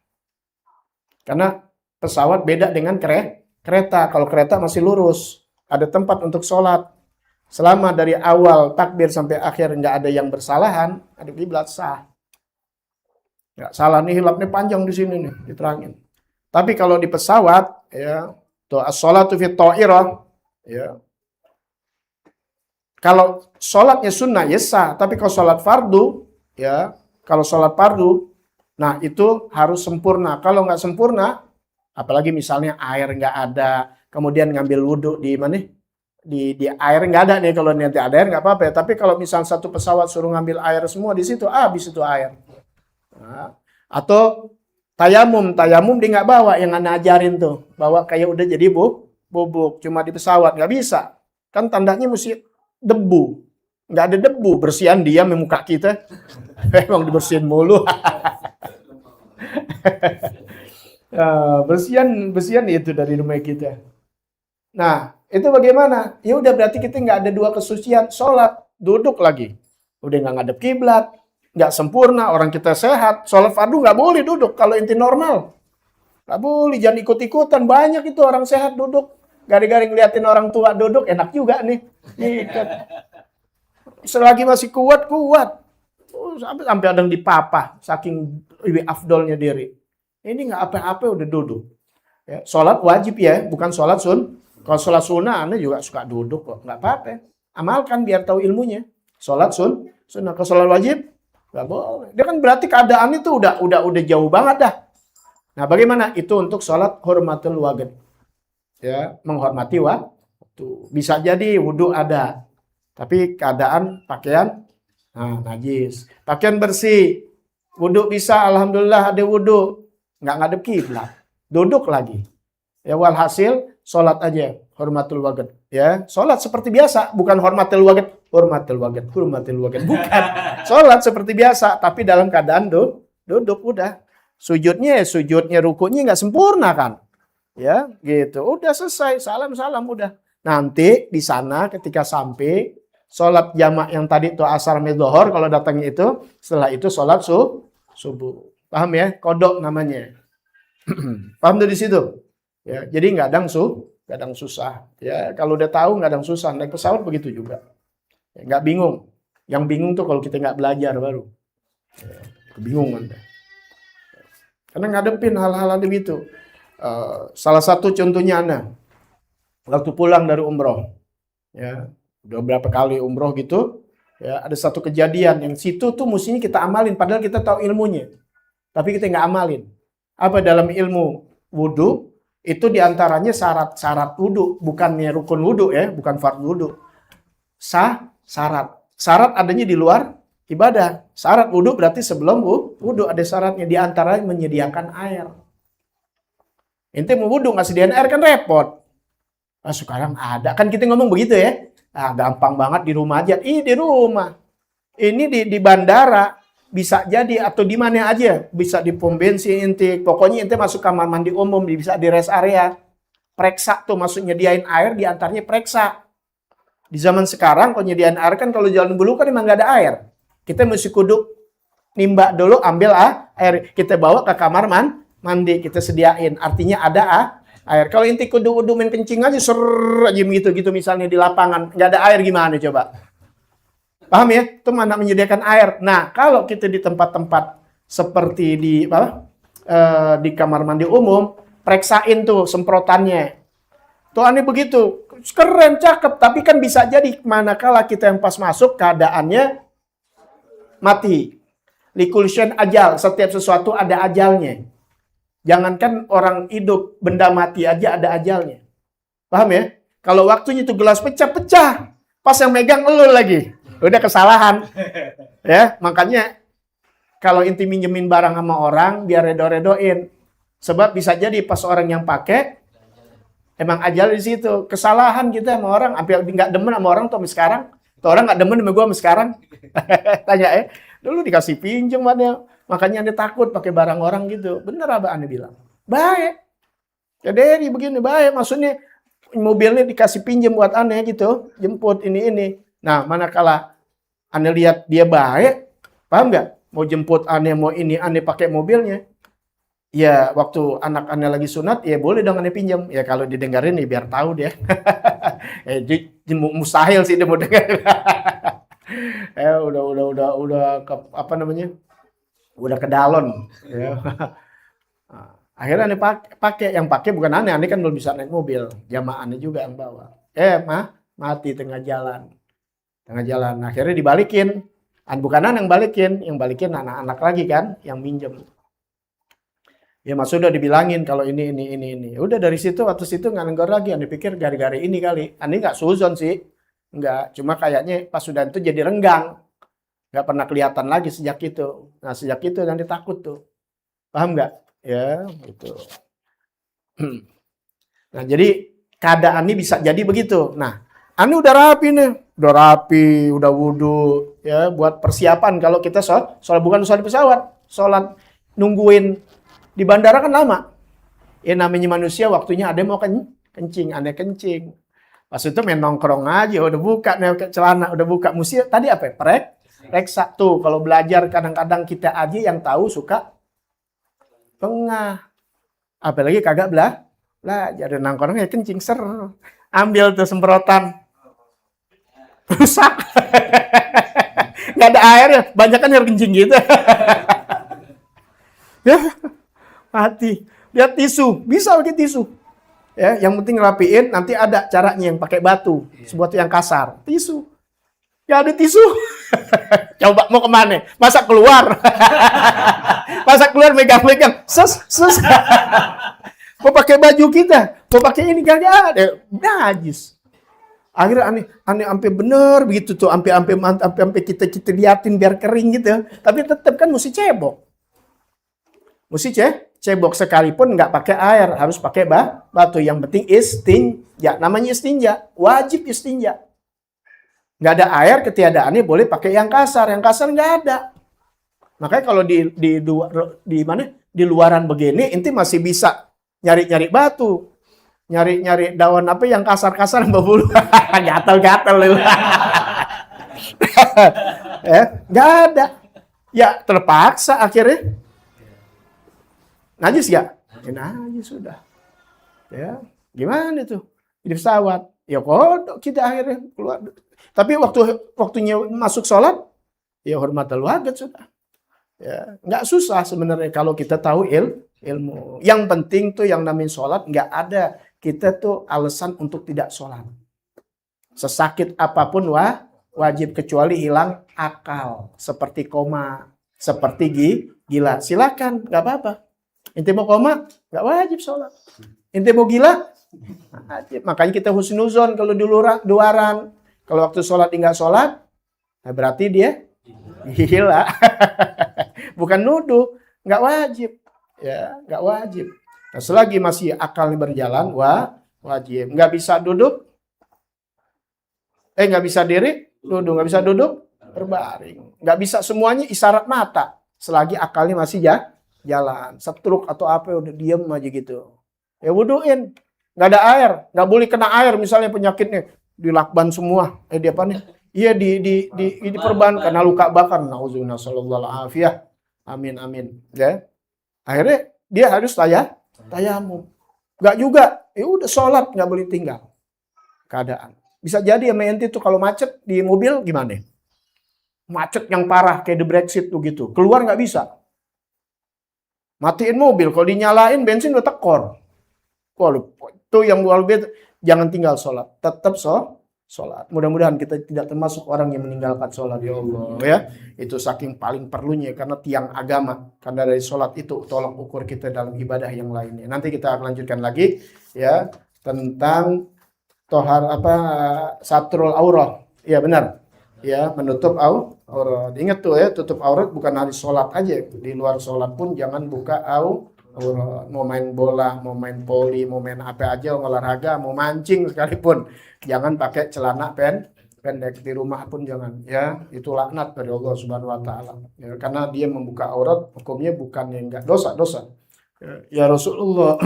Karena pesawat beda dengan kereta. Kalau kereta masih lurus, ada tempat untuk sholat. Selama dari awal takbir sampai akhir nggak ada yang bersalahan, ada kiblat sah. Nggak salah nih, hilapnya panjang di sini nih, diterangin. Tapi kalau di pesawat, ya, tuh as-sholatu fi ta'irah, ya. Kalau sholatnya sunnah, ya sah. Tapi kalau sholat fardu, ya, kalau sholat fardu, nah itu harus sempurna. Kalau nggak sempurna, apalagi misalnya air nggak ada, kemudian ngambil wudhu di mana? Di air nggak ada nih, kalau nanti ada air nggak apa-apa ya. Tapi kalau misalnya satu pesawat suruh ngambil air semua di situ, habis itu air. Nah, atau tayamum dia nggak bawa, yang Anda ajarin tuh, bawa kayak udah jadi bubuk, cuma di pesawat nggak bisa. Kan tandanya mesti debu, nggak ada debu, bersihan dia muka kita, emang dibersihin mulu. bersihan itu dari rumah kita. Nah, itu bagaimana? Ya udah berarti kita nggak ada 2 kesucian, sholat, duduk lagi, udah nggak ngadep kiblat, nggak sempurna, orang kita sehat, sholat fardu nggak boleh duduk kalau inti normal. Nggak boleh, jangan ikut-ikutan. Banyak itu orang sehat duduk. Garing-garing ngeliatin orang tua duduk, enak juga nih. Ikat. Selagi masih kuat. Sampai ada yang dipapah, saking lebih afdolnya diri. Ini nggak apa-apa udah duduk. Ya, sholat wajib ya, bukan sholat sun. Kalau sholat sunnah, Anda juga suka duduk kok. Nggak apa-apa. Amalkan biar tahu ilmunya. Sholat sunnah. Kalau sholat wajib, nggak boleh. Dia kan berarti keadaan itu udah jauh banget dah. Nah, bagaimana? Itu untuk sholat hurmatul waqt. Ya, menghormati waktu. Bisa jadi wudhu ada. Tapi keadaan pakaian najis. Pakaian bersih. Wudhu bisa, alhamdulillah ada wudhu. Nggak ngadep kiblat. Duduk lagi. Ya, walhasil sholat aja. Hurmatul waqt. Ya, sholat seperti biasa. Bukan hormatul waqt. Hurmatul waqt. Bukan. Sholat seperti biasa. Tapi dalam keadaan duduk udah. Sujudnya rukunya nggak sempurna kan. Ya, gitu. Udah selesai. Salam udah. Nanti di sana ketika sampai sholat jamak yang tadi itu asar midzohor kalau datangnya itu, setelah itu sholat subuh. Paham ya? Kodok namanya. Paham tuh di situ? Ya, jadi nggak ada susah. Ya, kalau udah tahu nggak ada susah. Naik pesawat begitu juga. Ya, nggak bingung. Yang bingung tuh kalau kita nggak belajar baru. Ya, kebingungan. Karena ngadepin hal-hal begitu. Salah satu contohnya waktu pulang dari umroh, ya udah berapa kali umroh gitu, ya ada satu kejadian yang situ tuh mestinya kita amalin, padahal kita tahu ilmunya, tapi kita nggak amalin. Apa dalam ilmu wudhu itu diantaranya syarat wudhu, bukannya rukun wudhu ya, bukan fardhu wudhu. Syarat adanya di luar ibadah. Syarat wudhu berarti sebelum wudhu ada syaratnya, diantaranya menyediakan air. Ente mau wudhu nggak sediain air kan repot. Sekarang ada. Kan kita ngomong begitu ya. Gampang banget di rumah aja. Di rumah. Ini di bandara. Bisa jadi atau di mana aja. Bisa di pom bensin ente. Pokoknya ente masuk kamar mandi umum. Bisa di rest area. Periksa tuh masuk nyediain air. Diantaranya periksa. Di zaman sekarang kalau nyediain air kan kalau jalan dulu kan emang nggak ada air. Kita mesti kudu nimba dulu ambil air. Kita bawa ke kamar mandi kita sediain, artinya ada air. Kalau inti kudu main kencing aja aja gitu misalnya di lapangan nggak ada air gimana coba? Paham ya? Itu mana menyediakan air. Nah kalau kita di tempat-tempat seperti di kamar mandi umum, periksain tuh semprotannya. Tuh aneh begitu, keren cakep. Tapi kan bisa jadi manakala kita yang pas masuk keadaannya mati. Likul syai'in ajal, setiap sesuatu ada ajalnya. Jangankan orang hidup, benda mati aja ada ajalnya. Paham ya? Kalau waktunya itu gelas pecah-pecah, pas yang megang elu lagi. Udah kesalahan. Ya, makanya kalau inti minjemin barang sama orang, biar redo-redoin. Sebab bisa jadi pas orang yang pakai, emang ajal di situ. Kesalahan kita sama orang, hampir nggak demen sama orang tuh sekarang. Tuh orang nggak demen sama gue sama sekarang. Tanya ya, dulu dikasih pinjem mana. Makanya Anda takut pakai barang orang gitu. Bener apa Anda bilang? Baik. Ya Dedi begini, baik. Maksudnya mobilnya dikasih pinjam buat Anda gitu. Jemput ini. Nah, manakala Anda lihat dia baik, paham nggak? Mau jemput Anda, mau ini, Anda pakai mobilnya. Ya, waktu anak Anda lagi sunat, ya boleh dong Anda pinjam. Ya kalau didengarin ya biar tahu dia. Mustahil sih dia mau dengar. Udah apa namanya? Udah kedalon ya. Akhirnya aneh pakai yang pakai bukan aneh kan belum bisa naik mobil, jamaah aneh juga yang bawa. Mati tengah jalan. Akhirnya dibalikin. Bukan aneh yang balikin anak-anak lagi kan yang minjem. Ya Mas udah dibilangin kalau ini. Udah dari situ waktu situ nggak nenggor lagi. Aneh pikir gara-gara ini kali. Aneh nggak suzon sih. Enggak, cuma kayaknya pas sudah itu jadi renggang. Nggak pernah kelihatan lagi sejak itu. Nah sejak itu nanti takut tuh. Paham nggak? Ya gitu. Nah jadi keadaan ini bisa jadi begitu. Nah Anda udah rapi nih. Udah wudhu. Ya buat persiapan kalau kita sholat bukan sholat pesawat. Sholat nungguin di bandara kan lama. Ya namanya manusia waktunya ada mau kencing. Anda kencing. Pas itu main nongkrong aja. Udah buka nih celana. Udah buka musia. Tadi apa ya? Reksa tuh, kalau belajar kadang-kadang kita aja yang tahu suka pengah. Apalagi kagak belajar dan nongkrongnya kencing ambil tuh semprotan rusak. Nggak ada air ya, banyak kan air kencing gitu. Ya, mati. Lihat tisu, bisa pakai tisu. Ya, yang penting rapiin, nanti ada caranya yang pakai batu, sebuah yang kasar. Tisu. Ya ada tisu. Coba mau kemana? Masa keluar? Masa keluar megang-megang. Mau pakai baju kita, mau pakai ini kagak ada. Najis. Akhirnya aneh sampai bener begitu tuh, sampai kita liatin biar kering gitu. Tapi tetap kan mesti cebok. Mesti cebok sekalipun nggak pakai air, harus pakai batu. Yang penting istinja. Namanya istinja, wajib istinja. Nggak ada air, ketiadaannya boleh pakai yang kasar. Yang kasar nggak ada. Makanya kalau di luaran begini, inti masih bisa nyari-nyari batu. Nyari daun apa yang kasar-kasar berbulu. Gatal-gatal. Nggak ada. Ya terpaksa akhirnya. Najis ya? Najis sudah. Ya, gimana tuh? Di pesawat. Ya kodok kita akhirnya keluar. Tapi waktunya masuk sholat, ya hormatul wajibat sudah. Ya, nggak susah sebenarnya kalau kita tahu ilmu. Yang penting tuh yang namanya sholat nggak ada kita tuh alasan untuk tidak sholat. Sesakit apapun wajib kecuali hilang akal, seperti koma, seperti gila. Silakan, nggak apa-apa. Inti mau koma, nggak wajib sholat. Inti mau gila, wajib. Makanya kita husnuzon kalau di luaran. Kalau waktu sholat nggak sholat, nah berarti dia gila. Bukan nuduh, nggak wajib. Ya, nggak wajib. Nah, selagi masih akalnya berjalan, wajib. Nggak bisa duduk, nggak bisa diri, duduk. Nggak bisa duduk, berbaring. Nggak bisa semuanya isyarat mata. Selagi akalnya masih jalan. Stroke atau apa, udah diem aja gitu. Ya wuduin. Nggak ada air. Nggak boleh kena air misalnya penyakitnya. Dilakban semua. Dia apa nih? Iya di perban karena luka bakar. Nauzubillah sallallahu alaihi wasallam. Amin. Ya. Akhirnya dia harus tayamum. Enggak juga. Ya udah sholat nggak boleh tinggal. Keadaan. Bisa jadi sama ente tuh kalau macet di mobil gimana? Macet yang parah kayak the Brexit tuh gitu. Keluar nggak bisa. Matiin mobil. Kalau dinyalain bensin udah tekor. Waduh, itu yang lebih jangan tinggal sholat. Tetap sholat. Mudah-mudahan kita tidak termasuk orang yang meninggalkan sholat. Ya Allah. Ya. Itu saking paling perlunya. Karena tiang agama. Karena dari sholat itu tolak ukur kita dalam ibadah yang lainnya. Nanti kita akan lanjutkan lagi. Ya. Tentang satrul aurat. Ya benar. Ya, menutup aurat. Ingat tuh ya, tutup aurat bukan hari sholat aja. Di luar sholat pun jangan buka aurat. Mau main bola, mau main voli, mau main apa aja, mau olahraga, mau mancing sekalipun. Jangan pakai celana pendek. Di rumah pun jangan. Ya, itu laknat dari Allah Subhanahu wa taala. Ya, karena dia membuka aurat, hukumnya bukan yang enggak dosa. Ya Rasulullah,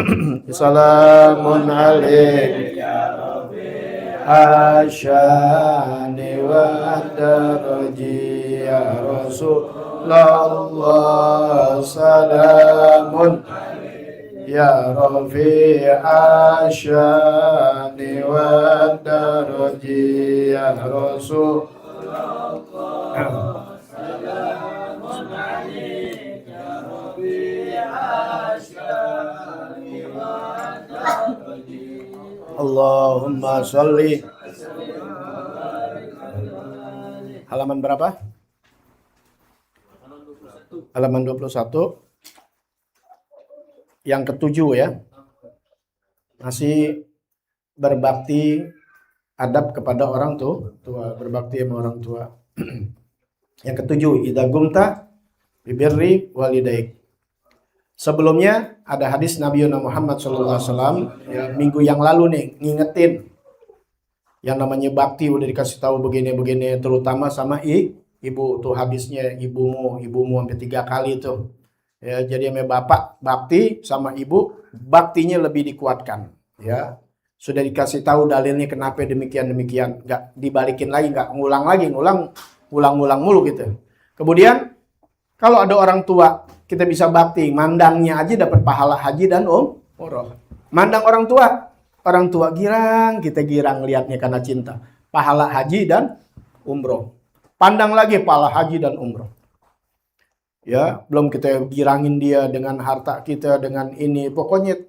Assalamun alaikum ya Rabbi asyani wa daraji ya Rasulullah, salamun ya Rabbi asyani wa daraji ya Rasulullah. Allahumma sholli. Halaman berapa? Halaman 21. Yang ketujuh ya. Masih berbakti adab kepada orang tua, berbakti sama orang tua. Yang ketujuh, idza gumta bibirri walidaik. Sebelumnya ada hadis Nabi Muhammad SAW ya, minggu yang lalu nih ngingetin yang namanya bakti udah dikasih tahu begini-begini, terutama sama ibu tuh hadisnya ibumu sampai 3 kali tuh ya. Jadi sama bapak bakti, sama ibu baktinya lebih dikuatkan ya. Sudah dikasih tahu dalilnya kenapa demikian, nggak dibalikin lagi, nggak ngulang mulu gitu. Kemudian kalau ada orang tua kita bisa bakti, mandangnya aja dapat pahala haji dan umroh. Mandang orang tua girang, kita girang lihatnya karena cinta. Pahala haji dan umroh. Pandang lagi pahala haji dan umroh. Ya, belum kita girangin dia dengan harta kita, dengan ini. Pokoknya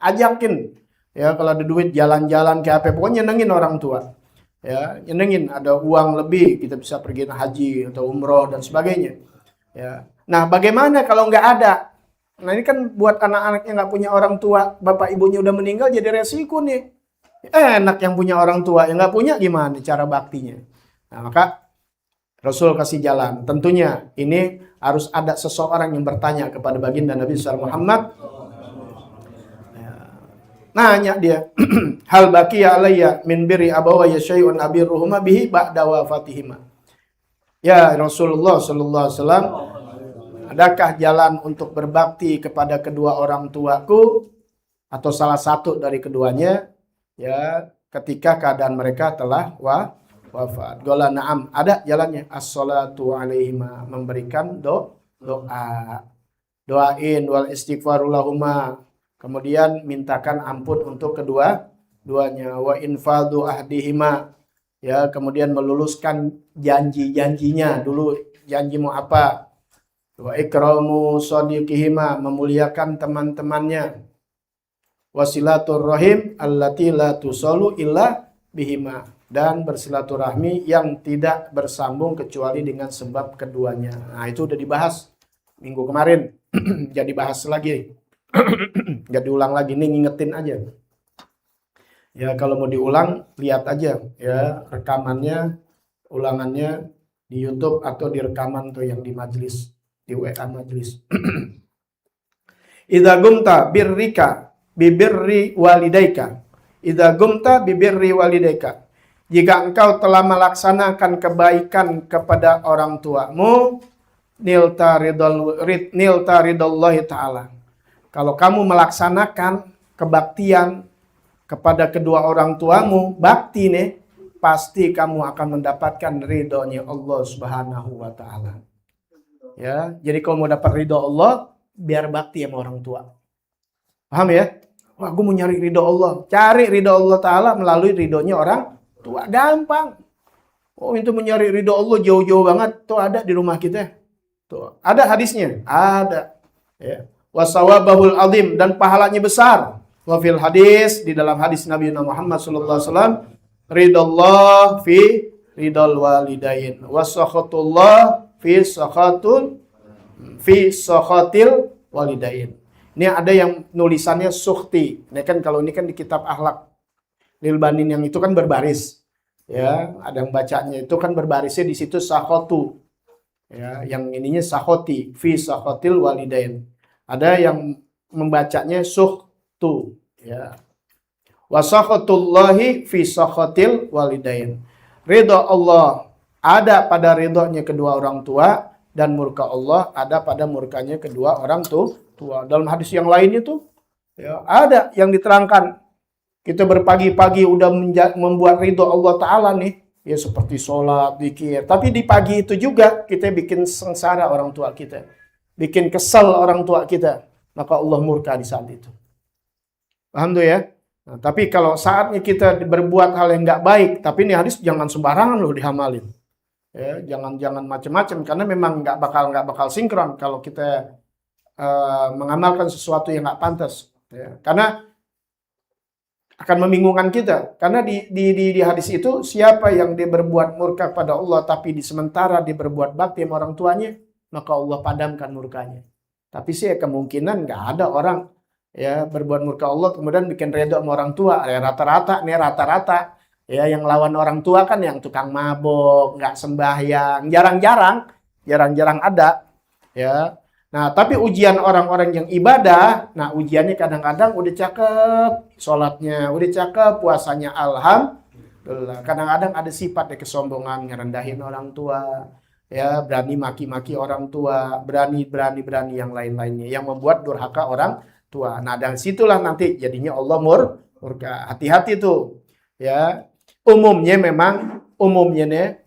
ajakin. Ya, kalau ada duit jalan-jalan ke apa, pokoknya nyenengin orang tua. Ya, nyenengin ada uang lebih, kita bisa pergi haji atau umroh dan sebagainya. Ya. Nah, bagaimana kalau nggak ada? Nah, ini kan buat anak-anak yang nggak punya orang tua, bapak ibunya udah meninggal, jadi resiko nih. Enak yang punya orang tua, yang nggak punya gimana cara baktinya? Nah, maka Rasul kasih jalan. Tentunya ini harus ada seseorang yang bertanya kepada baginda Nabi SAW Muhammad. Nanya dia, hal baqiya alayya min birri abawayya syai'un abirruhuma bihi ba'da wafatihima. Ya Rasulullah sallallahu alaihi wasallam, adakah jalan untuk berbakti kepada kedua orang tuaku atau salah satu dari keduanya ya ketika keadaan mereka telah wafat? Qala na'am, ada jalannya. As-salatu alaihima, memberikan doa. Doain wal istighfaru lahuma. Kemudian mintakan ampun untuk kedua-duanya. Wa infadu ahdihima. Ya, kemudian meluluskan janji-janjinya. Dulu janji mau apa? Wa ikramu sadiqihima, memuliakan teman-temannya. Wasilatur rahim allati la tusalu illa bihima, dan bersilaturahmi yang tidak bersambung kecuali dengan sebab keduanya. Nah, itu udah dibahas minggu kemarin. Jadi bahas lagi. Jadi ulang lagi, nih ngingetin aja. Ya, kalau mau diulang, lihat aja ya rekamannya, ulangannya di YouTube atau di rekaman tuh yang di majelis, di WA majelis. Idza gumta birrika bibirri walidaika. Idza gumta bibirri walidaika. Jika engkau telah melaksanakan kebaikan kepada orang tuamu, nilta ridallahi ta'ala. Kalau kamu melaksanakan kebaktian kepada kedua orang tuamu, bakti nih, pasti kamu akan mendapatkan ridhonya Allah Subhanahu wa taala. Ya, jadi kalau mau dapat ridho Allah, biar bakti sama orang tua. Paham ya? Wah, gue mau nyari ridho Allah. Cari ridho Allah taala melalui ridhonya orang tua. Gampang. Oh, itu mencari ridho Allah jauh-jauh banget. Tuh ada di rumah kita. Tuh, ada hadisnya? Ada. Ya. Wasawabahul azim, dan pahalanya besar. Wa fil hadis, di dalam hadis Nabi Muhammad sallallahu alaihi wasallam, ridallah fi ridal walidain, wasakhatullah fi sakhatil walidain. Ini ada yang nulisannya sukhti. Ini kan kalau ini kan di kitab akhlak Lilbanin yang itu kan berbaris. Ya, ada yang bacanya itu kan berbarisnya di situ sakhatu. Ya, yang ininya sakhoti fi sakhatil walidain. Ada yang membacanya sukhtu, ya. Wasakhatullahi fi sakhatil walidain. Ridha Allah ada pada ridhonya kedua orang tua, dan murka Allah ada pada murkanya kedua orang tua. Dalam hadis yang lainnya tuh ya, ada yang diterangkan. Kita berpagi-pagi udah membuat ridho Allah Ta'ala nih. Ya seperti sholat, zikir. Tapi di pagi itu juga kita bikin sengsara orang tua kita. Bikin kesal orang tua kita, maka Allah murka di saat itu. Paham tuh ya? Nah, tapi kalau saatnya kita berbuat hal yang nggak baik, tapi ini hadis jangan sembarangan loh dihamalin. Ya, jangan macam-macam, karena memang nggak bakal sinkron kalau kita mengamalkan sesuatu yang nggak pantas. Ya. Karena akan membingungkan kita. Karena di hadis itu, siapa yang dia berbuat murka pada Allah, tapi di sementara dia berbuat bakti sama orang tuanya, maka Allah padamkan murkanya. Tapi sih kemungkinan nggak ada orang ya berbuat murka Allah kemudian bikin redha sama orang tua. Ya, rata-rata ya yang lawan orang tua kan yang tukang mabok, nggak sembahyang, jarang-jarang ada ya. Nah, tapi ujian orang-orang yang ibadah, nah ujiannya kadang-kadang udah cakep sholatnya, udah cakep puasanya, alhamdulillah. Kadang-kadang ada sifat kesombongan, ngerendahin orang tua. Ya, berani maki-maki orang tua, berani yang lain-lainnya yang membuat durhaka orang tua. Nah, dan situlah nanti jadinya Allah murka. Hati-hati tuh. Ya. Umumnya nih,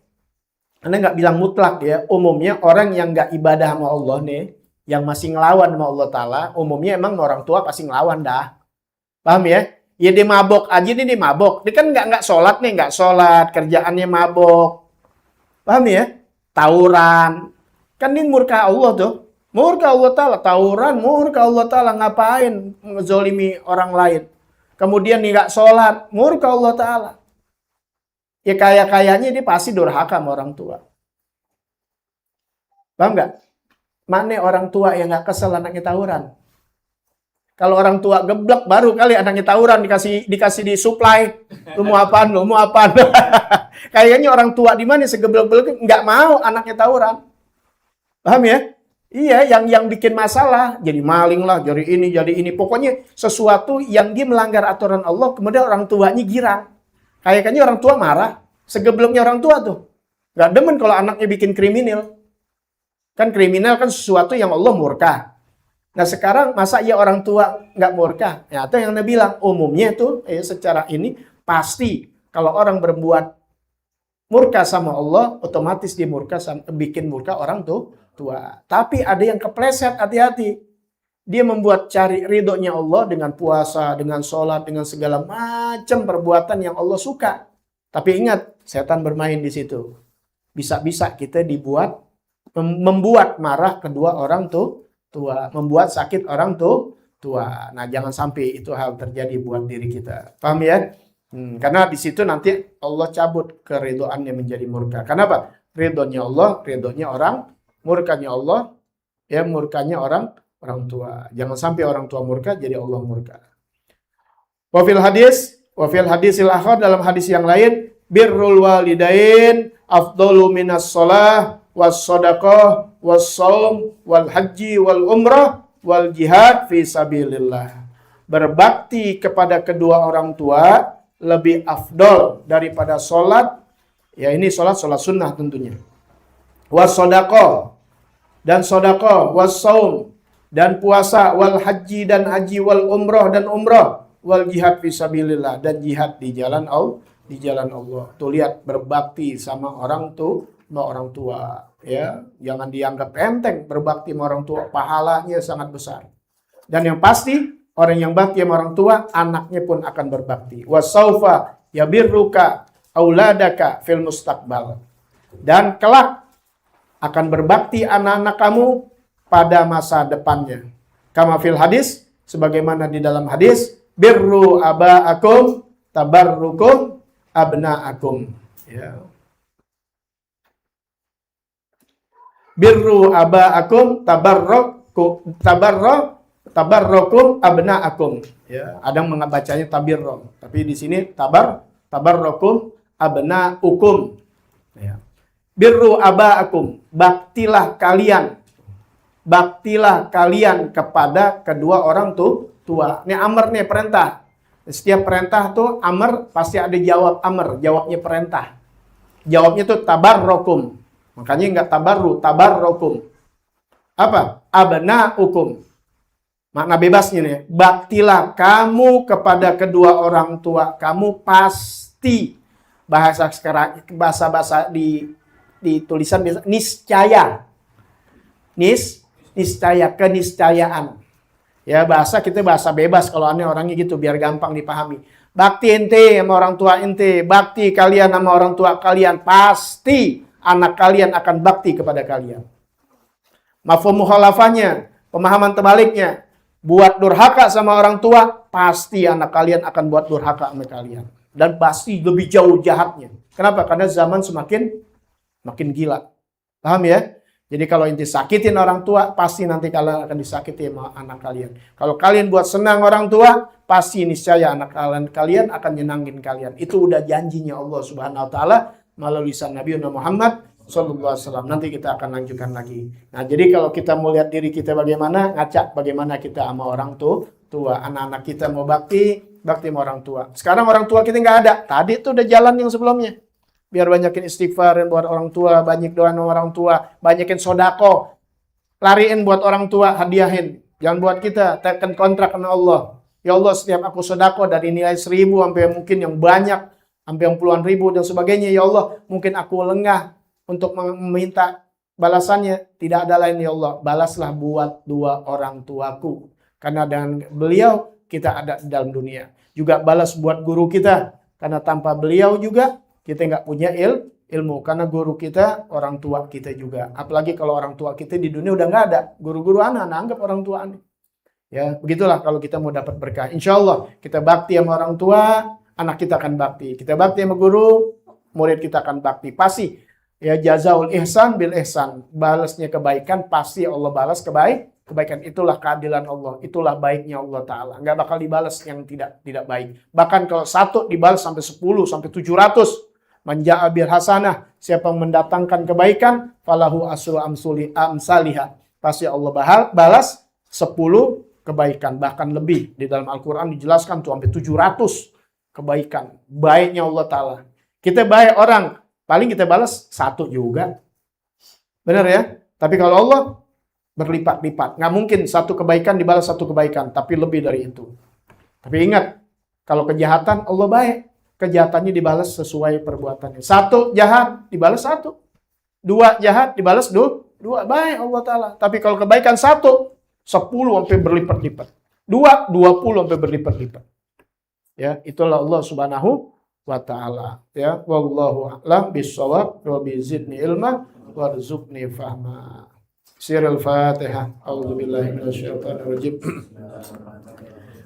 Anda nggak bilang mutlak ya. Umumnya orang yang nggak ibadah sama Allah nih, yang masih ngelawan sama Allah Ta'ala, umumnya emang orang tua pasti ngelawan dah. Paham ya? Ya dia mabok aja nih, dia mabok. Dia kan nggak sholat nih, nggak sholat, kerjaannya mabok. Paham ya? Tawuran. Kan ini murka Allah tuh. Murka Allah Ta'ala. Tawuran, murka Allah Ta'ala. Ngapain ngezolimi orang lain? Kemudian nih nggak sholat, murka Allah Ta'ala. Ya kaya-kayanya dia pasti durhaka sama orang tua. Paham nggak? Mana orang tua yang nggak kesel anaknya tawuran? Kalau orang tua geblek baru kali anaknya tawuran dikasih disuplai. Lu mau apaan? Lu mau apaan? Kayaknya orang tua di mana segeblek-geblek nggak mau anaknya tawuran. Paham ya? Iya, yang bikin masalah jadi maling lah, jadi ini. Pokoknya sesuatu yang dia melanggar aturan Allah, kemudian orang tuanya girang. Kayaknya orang tua marah, segebleknya orang tua tuh. Nggak demen kalau anaknya bikin kriminal. Kan kriminal kan sesuatu yang Allah murka. Nah sekarang masa ya orang tua nggak murka? Ya, atau yang Nabi bilang umumnya tuh secara ini pasti kalau orang berbuat murka sama Allah, otomatis dia bikin murka orang tuh tua. Tapi ada yang kepleset, hati-hati. Dia membuat cari ridhonya Allah dengan puasa, dengan sholat, dengan segala macam perbuatan yang Allah suka. Tapi ingat, setan bermain di situ. Bisa-bisa kita membuat marah kedua orang tuh tua, membuat sakit orang tuh tua. Nah, jangan sampai itu hal terjadi buat diri kita. Paham ya? Karena di situ nanti Allah cabut keridhoannya menjadi murka. Kenapa? Ridhonya Allah, ridhonya orang, murkanya Allah, ya murkanya orang tua. Jangan sampai orang tua murka, jadi Allah murka. Wafil hadisil akhar, dalam hadis yang lain, birrul walidain afdalu minas sholah was sadaqah was saum wal haji wal umrah wal jihad fi sabilillah. Berbakti kepada kedua orang tua lebih afdol daripada sholat. Ya ini sholat sunnah tentunya. Was sadaqah dan sadaqah, was saum dan puasa, wal haji dan haji, wal umrah dan umrah, wal jihad fisabilillah dan jihad di jalan Allah. Tuh lihat berbakti sama orang tua, ya. Jangan dianggap enteng berbakti sama orang tua, pahalanya sangat besar. Dan yang pasti orang yang bakti sama orang tua, anaknya pun akan berbakti. Wasaufa yabirruka auladaka fil mustaqbal. Dan kelak akan berbakti anak-anak kamu pada masa depannya. Kama fil hadis, sebagaimana di dalam hadis, birru aba'akum tabarrukum abna'akum. Ya. Birru aba'akum tabarrukum abna'akum. Ya, ada yang membacanya tabirro, tapi di sini tabarrukum abna'ukum. Ya. Birru aba'akum, baktilah kalian kepada kedua orang tua. Ini amr nih, perintah. Setiap perintah tuh amr pasti ada jawabnya perintah. Jawabnya tuh tabarrukum. Makanya enggak tabarrukum. Apa? Abna'ukum. Makna bebasnya nih, baktilah kamu kepada kedua orang tua kamu pasti. Bahasa sekarang, bahasa di tulisan biasa niscaya. Niscaya, keniscayaan. Ya kita bahasa bebas kalau aneh orangnya gitu biar gampang dipahami. Bakti ente sama orang tua ente, bakti kalian sama orang tua kalian, pasti anak kalian akan bakti kepada kalian. Mafhum mukhalafahnya, pemahaman terbaliknya, buat durhaka sama orang tua, pasti anak kalian akan buat durhaka sama kalian. Dan pasti lebih jauh jahatnya. Kenapa? Karena zaman makin gila. Paham ya? Jadi kalau inti sakitin orang tua, pasti nanti kalian akan disakiti sama anak kalian. Kalau kalian buat senang orang tua, pasti niscaya anak kalian akan nyenangin kalian. Itu udah janjinya Allah Subhanahu wa taala melalui lisan Nabi Muhammad sallallahu alaihi wasallam. Nanti kita akan lanjutkan lagi. Nah, jadi kalau kita mau lihat diri kita bagaimana, ngaca bagaimana kita sama orang tua. Anak-anak kita mau bakti sama orang tua. Sekarang orang tua kita nggak ada. Tadi itu udah jalan yang sebelumnya. Biar banyakin istighfar buat orang tua, banyak doa orang tua, banyakin sodako, lariin buat orang tua, hadiahin. Jangan buat kita, tekan kontrak sama Allah. Ya Allah, setiap aku sodako dari nilai 1.000 sampai mungkin yang banyak, sampai yang puluhan ribu dan sebagainya. Ya Allah, mungkin aku lengah untuk meminta balasannya. Tidak ada lain ya Allah, balaslah buat dua orang tuaku. Karena dengan beliau kita ada di dalam dunia. Juga balas buat guru kita, karena tanpa beliau juga kita nggak punya ilmu. Karena guru kita orang tua kita juga. Apalagi kalau orang tua kita di dunia udah nggak ada. Guru-guru anak-anak anggap orang tua aneh. Ya, begitulah kalau kita mau dapat berkah. Insya Allah kita bakti sama orang tua, anak kita akan bakti. Kita bakti sama guru, murid kita akan bakti. Pasti ya, jazaul ihsan bil ihsan. Balasnya kebaikan, pasti Allah balas kebaikan. Itulah keadilan Allah. Itulah baiknya Allah Ta'ala. Nggak bakal dibalas yang tidak baik. Bahkan kalau satu dibalas sampai 10, sampai 700. Manja'a bil hasanah. Siapa yang mendatangkan kebaikan, falahu asru amsaliha. Pasti Allah balas 10 kebaikan, bahkan lebih. Di dalam Al-Quran dijelaskan tuh sampai 700 kebaikan. Baiknya Allah Ta'ala. Kita baik orang, paling kita balas 1 juga. Benar ya? Tapi kalau Allah berlipat-lipat. Nggak mungkin 1 kebaikan dibalas 1 kebaikan, tapi lebih dari itu. Tapi ingat, kalau kejahatan Allah baik. Kejahatannya dibalas sesuai perbuatannya. 1 jahat dibalas 1. 2 jahat dibalas 2. Baik Allah Ta'ala. Tapi kalau kebaikan 1, 10 sampai berlipat-lipat. 2, 20 sampai berlipat-lipat. Ya, itulah Allah Subhanahu wa Ta'ala. Ya, wallahu a'lam bissawab wa bizidni ilma warzuqni fahma. Sirul Fatihah. A'udzubillahi minasyaitonir rajim.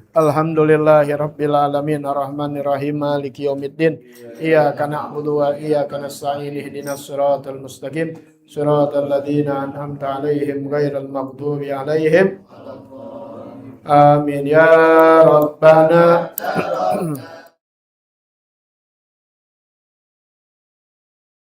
Alhamdulillahi rabbil alamin arrahmanir rahim maliki yaumiddin iyyaka na'budu wa iyyaka nasta'in ihdinas siratal mustaqim siratal ladzina an'amta 'alaihim ghairil maghdubi 'alaihim amin ya rabbana